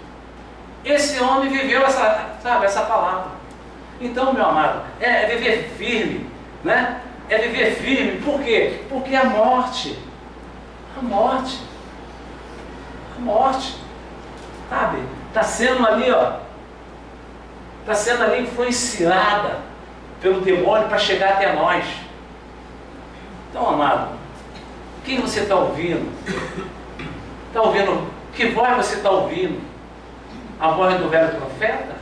Esse homem viveu essa palavra. Então, meu amado, é viver firme, né? É viver firme. Por quê? Porque a morte, sabe? Está sendo ali, está sendo ali influenciada pelo demônio para chegar até nós. Então, amado, quem você está ouvindo? Está ouvindo? Que voz você está ouvindo? A voz do velho profeta?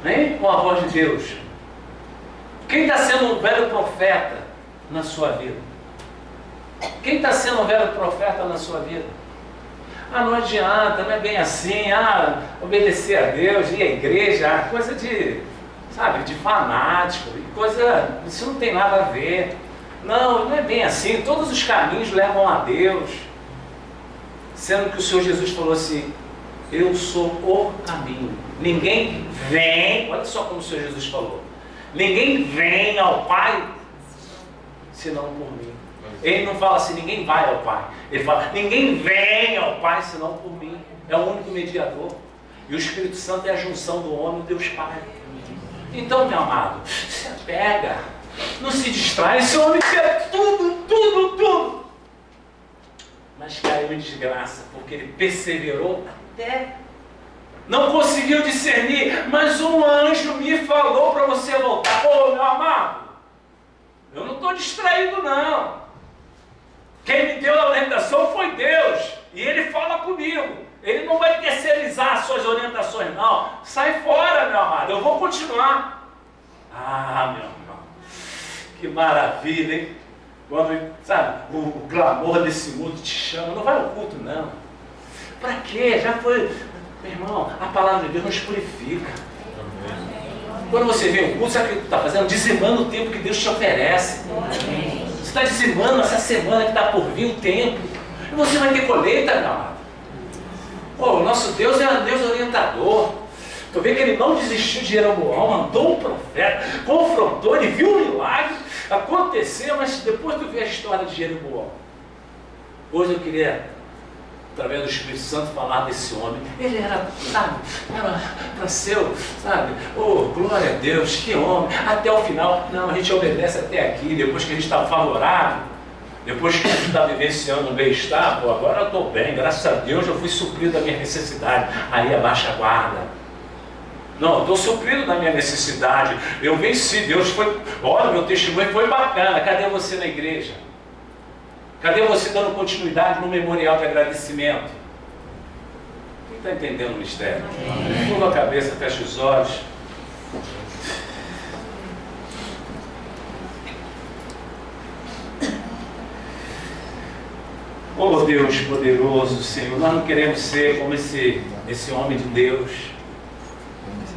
Hein? Ou a voz de Deus? Quem está sendo um velho profeta na sua vida? Quem está sendo um velho profeta na sua vida? Ah, não adianta, não é bem assim, obedecer a Deus, ir à igreja, coisa de fanático, isso não tem nada a ver. Não é bem assim, todos os caminhos levam a Deus. Sendo que o Senhor Jesus falou assim, eu sou o caminho. Ninguém vem, olha só como o Senhor Jesus falou, ninguém vem ao Pai, senão por mim. Ele não fala assim, ninguém vai ao Pai. Ele fala, ninguém vem ao Pai, senão por mim. É o único mediador. E o Espírito Santo é a junção do homem e Deus Pai. Então, meu amado, se apega, não se distrai. Esse homem quer tudo. Mas caiu em desgraça, porque ele perseverou até. Não conseguiu discernir, mas um anjo me falou para você voltar. Ô, meu amado, eu não estou distraído, não. Quem me deu a orientação foi Deus. E Ele fala comigo. Ele não vai terceirizar as suas orientações, não. Sai fora, meu amado. Eu vou continuar. Ah, meu irmão. Que maravilha, hein? Quando, o clamor desse mundo te chama. Não vai ao culto, não. Para quê? Já foi. Meu irmão, a palavra de Deus nos purifica. Quando você vem ao culto, sabe o que tu está fazendo? Dizimando o tempo que Deus te oferece. Você está dizimando essa semana que está por vir o tempo. E você vai ter colheita, meu amado. O nosso Deus é um Deus orientador. Tu vê que ele não desistiu de Jeroboão, mandou um profeta, confrontou, ele viu um milagre acontecer, mas depois tu vê a história de Jeroboão. Hoje eu queria, através do Espírito Santo, falar desse homem. Ele era para ser, glória a Deus, que homem, até o final. Não, a gente obedece até aqui, depois que a gente está favorável, depois que a gente está vivenciando um bem-estar, agora eu estou bem, graças a Deus eu fui suprido da minha necessidade. Aí abaixa a guarda. Não, eu estou suprido da minha necessidade, eu venci, Deus foi, olha, meu testemunho foi bacana. Cadê você na igreja? Cadê você dando continuidade no memorial de agradecimento? Quem está entendendo o mistério? Curva a cabeça, fecha os olhos. Oh Deus poderoso, Senhor, nós não queremos ser como esse homem de Deus.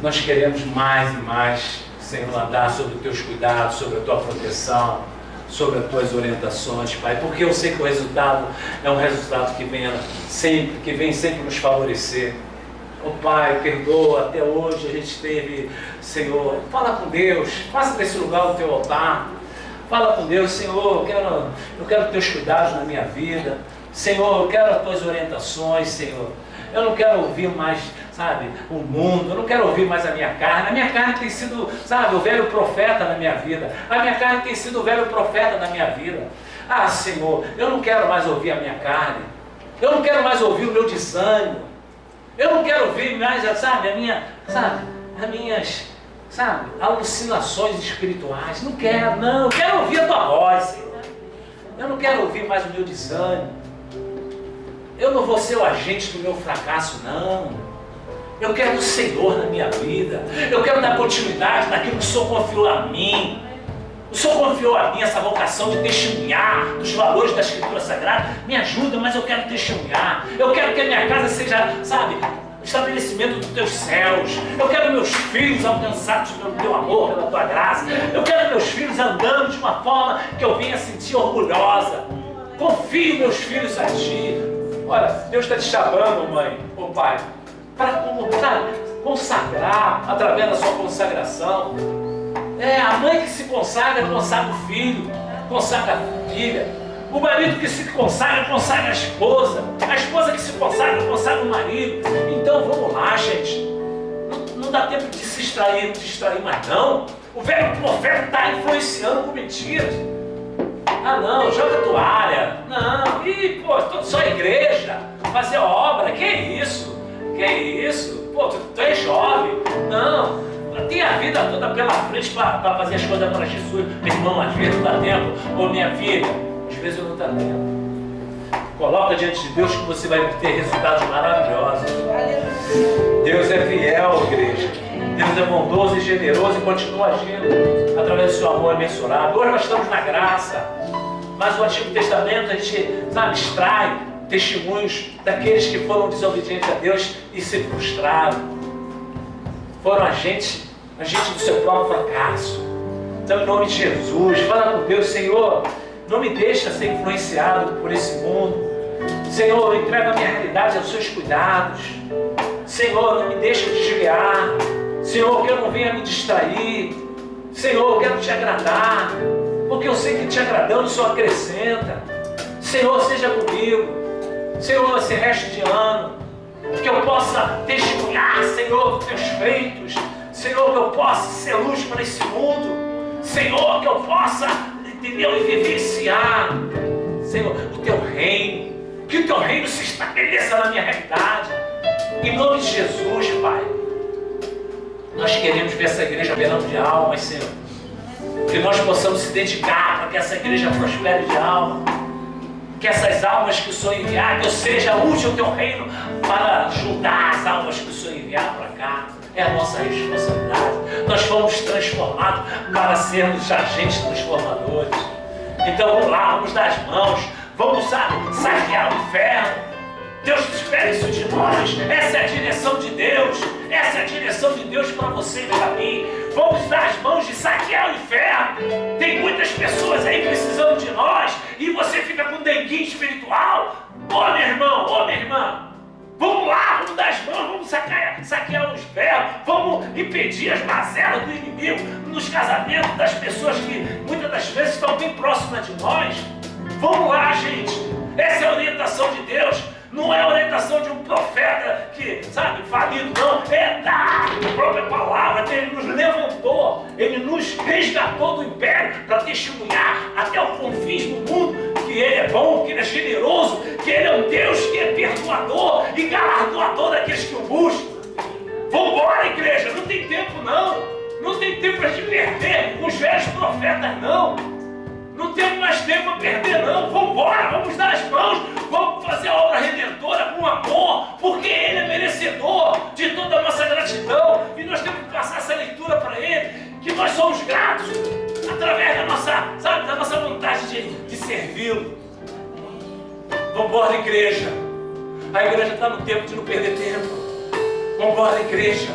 Nós queremos mais e mais, Senhor, andar sobre os teus cuidados, sobre a tua proteção, sobre as tuas orientações, Pai, porque eu sei que o resultado é um resultado que vem sempre nos favorecer. Oh Pai, perdoa, até hoje a gente teve, Senhor, fala com Deus, faça desse lugar o teu altar, fala com Deus, Senhor, eu quero teus cuidados na minha vida, Senhor, eu quero as tuas orientações, Senhor, eu não quero ouvir mais, o mundo, eu não quero ouvir mais a minha carne tem sido, o velho profeta na minha vida, a minha carne tem sido o velho profeta na minha vida. Ah, Senhor, eu não quero mais ouvir a minha carne, eu não quero mais ouvir o meu desânimo, eu não quero ouvir mais, as minhas, alucinações espirituais, não quero, não, eu quero ouvir a tua voz, Senhor, eu não quero ouvir mais o meu desânimo, eu não vou ser o agente do meu fracasso, não. Eu quero o Senhor na minha vida. Eu quero dar continuidade naquilo que o Senhor confiou a mim. O Senhor confiou a mim essa vocação de testemunhar dos valores da Escritura Sagrada. Me ajuda, mas eu quero testemunhar. Eu quero que a minha casa seja, sabe, estabelecimento dos teus céus. Eu quero meus filhos alcançados pelo teu amor, pela tua graça. Eu quero meus filhos andando de uma forma que eu venha sentir orgulhosa. Confio meus filhos a ti. Olha, Deus está te chamando, mãe, ou pai, para consagrar através da sua consagração. A mãe que se consagra o filho, consagra a filha. O marido que se consagra a esposa. A esposa que se consagra o marido. Então vamos lá, gente. Não dá tempo de se distrair mais não. O velho profeta está influenciando com mentiras. Ah não, joga toalha. Não, só igreja, fazer obra, que isso? Pô, tu é jovem. Não, tem a vida toda pela frente para fazer as coisas para Jesus. Meu irmão, às vezes não dá tempo. Ou minha filha, às vezes eu não dá tempo. Coloca diante de Deus que você vai ter resultados maravilhosos. Deus é fiel, igreja. Deus é bondoso e generoso e continua agindo através do seu amor imensurável. Hoje nós estamos na graça, mas o Antigo Testamento a gente, extrai testemunhos daqueles que foram desobedientes a Deus e se frustraram. Foram agentes do seu próprio fracasso. Então, em nome de Jesus, fala com Deus: Senhor, não me deixa ser influenciado por esse mundo. Senhor, entrega a minha realidade aos seus cuidados. Senhor, não me deixa desviar. Senhor, que eu não venha me distrair. Senhor, eu quero te agradar, porque eu sei que te agradando o Senhor acrescenta. Senhor, seja comigo. Senhor, esse resto de ano, que eu possa testemunhar, Senhor, dos teus feitos. Senhor, que eu possa ser luz para esse mundo. Senhor, que eu possa, entendeu, e vivenciar, Senhor, o teu reino. Que o teu reino se estabeleça na minha realidade. Em nome de Jesus, Pai. Nós queremos ver essa igreja operando de almas, Senhor. Que nós possamos se dedicar para que essa igreja prospere de alma. Que essas almas que o Senhor enviar, que eu seja útil ao teu reino para ajudar as almas que o Senhor enviar para cá. É a nossa responsabilidade. Nós fomos transformados para sermos agentes transformadores. Então vamos lá, vamos dar as mãos. Vamos saquear o inferno. Deus espera isso de nós. Essa é a direção de Deus. Essa é a direção de Deus para você e para mim. Vamos dar as mãos de saquear o inferno. Tem muitas pessoas aí precisando de nós e você fica com denguinho espiritual. Ô meu irmão, ô minha irmã, vamos lá, vamos dar as mãos, vamos saquear o inferno. Vamos impedir as mazelas do inimigo nos casamentos das pessoas que muitas das vezes estão bem próximas de nós. Vamos lá, gente. Essa é a orientação de Deus. Não é a orientação de um profeta que, falido, não. É da própria palavra. Ele nos levantou, Ele nos resgatou do império para testemunhar até o confins do mundo que Ele é bom, que Ele é generoso, que Ele é um Deus que é perdoador e galardoador daqueles que o buscam. Vambora, igreja, não tem tempo não. Não tem tempo para te perder os velhos profetas, não. Não temos mais tempo a perder, não. Vamos embora, vamos dar as mãos, vamos fazer a obra redentora com amor, porque Ele é merecedor de toda a nossa gratidão e nós temos que passar essa leitura para Ele, que nós somos gratos através da nossa vontade de servi-lo. Vamos embora, igreja. A igreja está no tempo de não perder tempo. Vamos embora, igreja.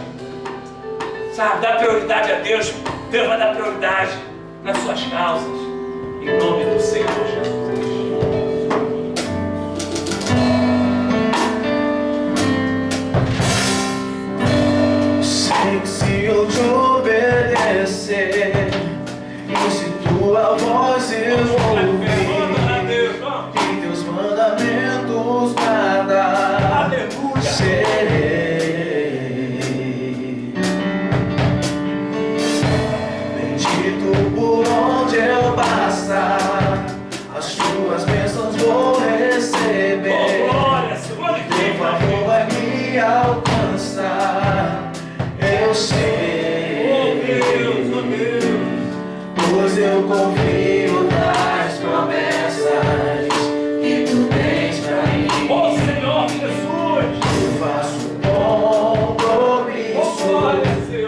Dá prioridade a Deus. Deus vai dar prioridade nas suas causas. Em nome do Senhor Jesus. Sei que se eu te obedecer e se tua voz eu ouvir e teus mandamentos guardar, serei bendito por onde eu passar, as tuas bênçãos vou receber. Teu favor vai me alcançar, eu sei, pois eu confio nas promessas que tu tens pra mim. Ó Senhor Jesus, Eu faço um compromisso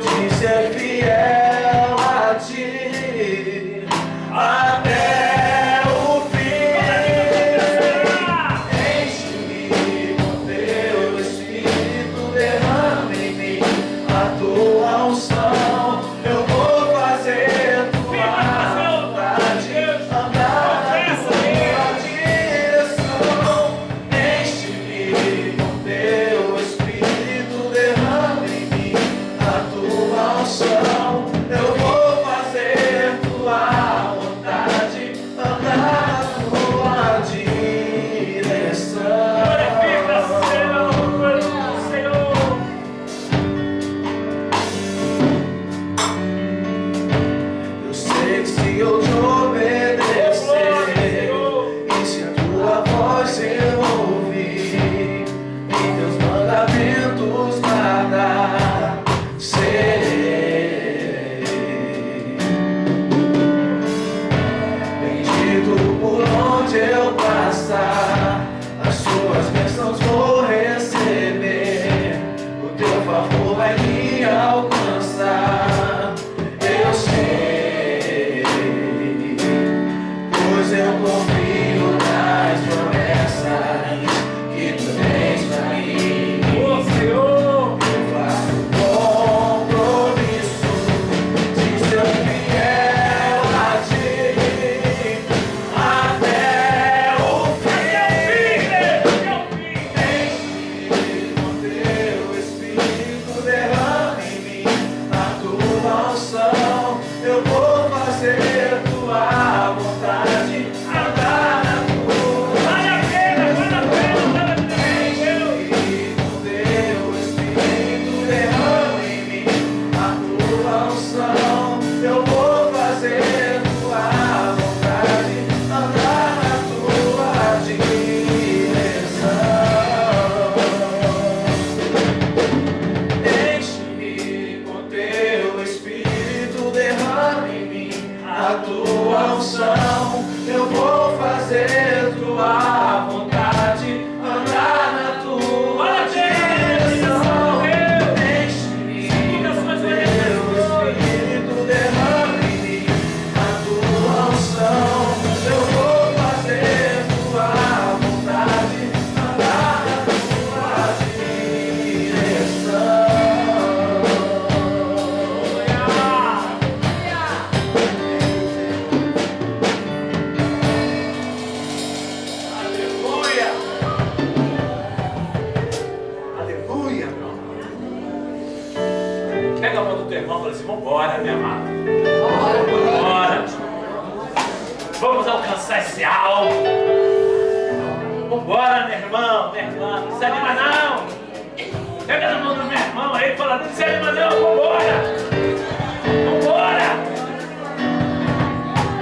de ser fiel a ti. confio nas promessas que tu tens pra mim. Ô Senhor, Eu faço compromisso de ser fiel a ti até o fim. Enche-me com teu Espírito, derrama em mim a tua unção. Eu vou fazer tua vontade, andar na tua. vale a pena, vale a pena. Enche-me com teu Espírito, derrama em mim a tua unção. Eu vou fazer tua vontade, andar na tua direção. Enche-me com teu Espírito, derrama em mim a tua unção. Eu vou fazer tua vontade, andar na tua direção. Enche-me com teu Espírito, derrama em mim a tua unção. Eu vou fazer tua vontade, andar na tua direção. Aleluia! Aleluia, meu amado. Pega a mão do teu irmão e fala assim: vambora, meu amado. Vambora. Vamos alcançar esse alvo. Vambora, meu irmão, minha irmã. Não se anima não. Pega na mão do meu irmão aí e fala: não se anima não, vambora. Vambora.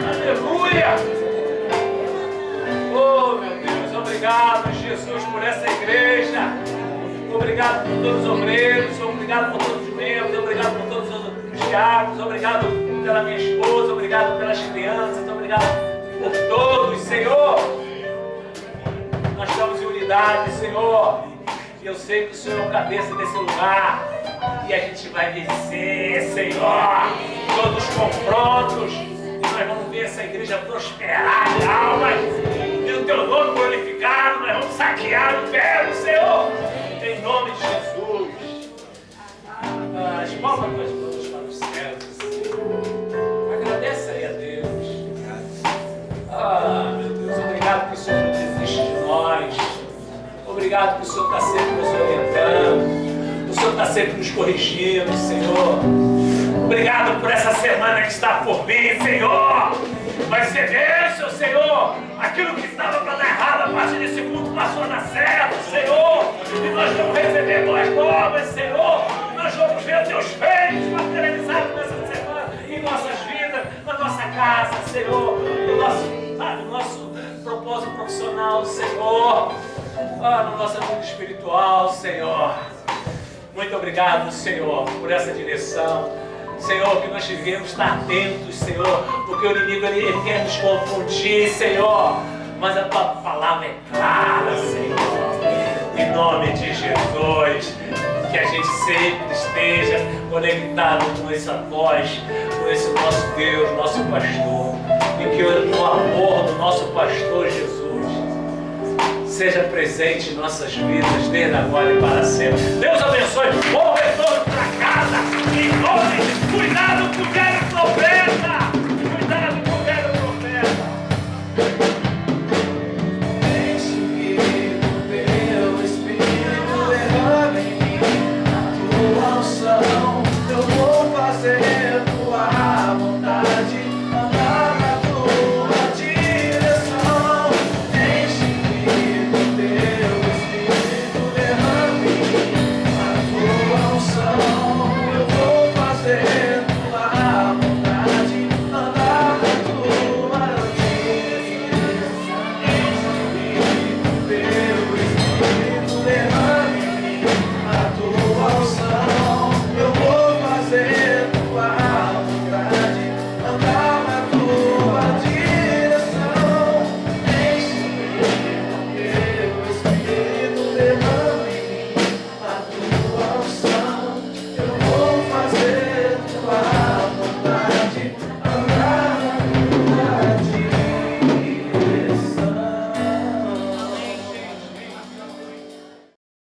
Aleluia. Oh, meu Deus, obrigado, Jesus, por essa igreja. Obrigado por todos os obreiros, obrigado por todos os membros, obrigado por todos os diáconos, obrigado pela minha esposa, obrigado pelas crianças, obrigado por todos, Senhor. Nós estamos em unidade, Senhor. E eu sei que o Senhor é o cabeça desse lugar. E a gente vai vencer, Senhor, todos os confrontos. E nós vamos ver essa igreja prosperar em almas. E o teu nome glorificado. Nós vamos saquear o inferno, Senhor. Em nome de Jesus. As palmas das mãos para os céus, Senhor. Agradece aí a Deus. Ah, meu Deus, obrigado que o Senhor não desiste de nós. Obrigado que o Senhor está sempre nos orientando. O Senhor está sempre nos corrigindo, Senhor. Obrigado por essa semana que está por vir, Senhor. Vai ser bênção, Senhor. Aquilo que estava para dar errado a partir desse culto passou a dar certo, Senhor. E nós vamos receber boas novas, Senhor. E nós vamos ver teus feitos materializados nessa semana em nossas vidas, na nossa casa, Senhor. No nosso propósito profissional, Senhor. No nosso mundo espiritual, Senhor. Muito obrigado, Senhor, por essa direção. Senhor, que nós devemos estar atentos, Senhor, porque o inimigo ele quer nos confundir, Senhor. Mas a tua palavra é clara, Senhor. Em nome de Jesus, que a gente sempre esteja conectado com essa voz, com esse nosso Deus, nosso pastor. E que o amor do nosso pastor Jesus seja presente em nossas vidas, desde agora e para sempre. Deus abençoe. Bom retorno para casa. Em nome de cuidado com o velho problema.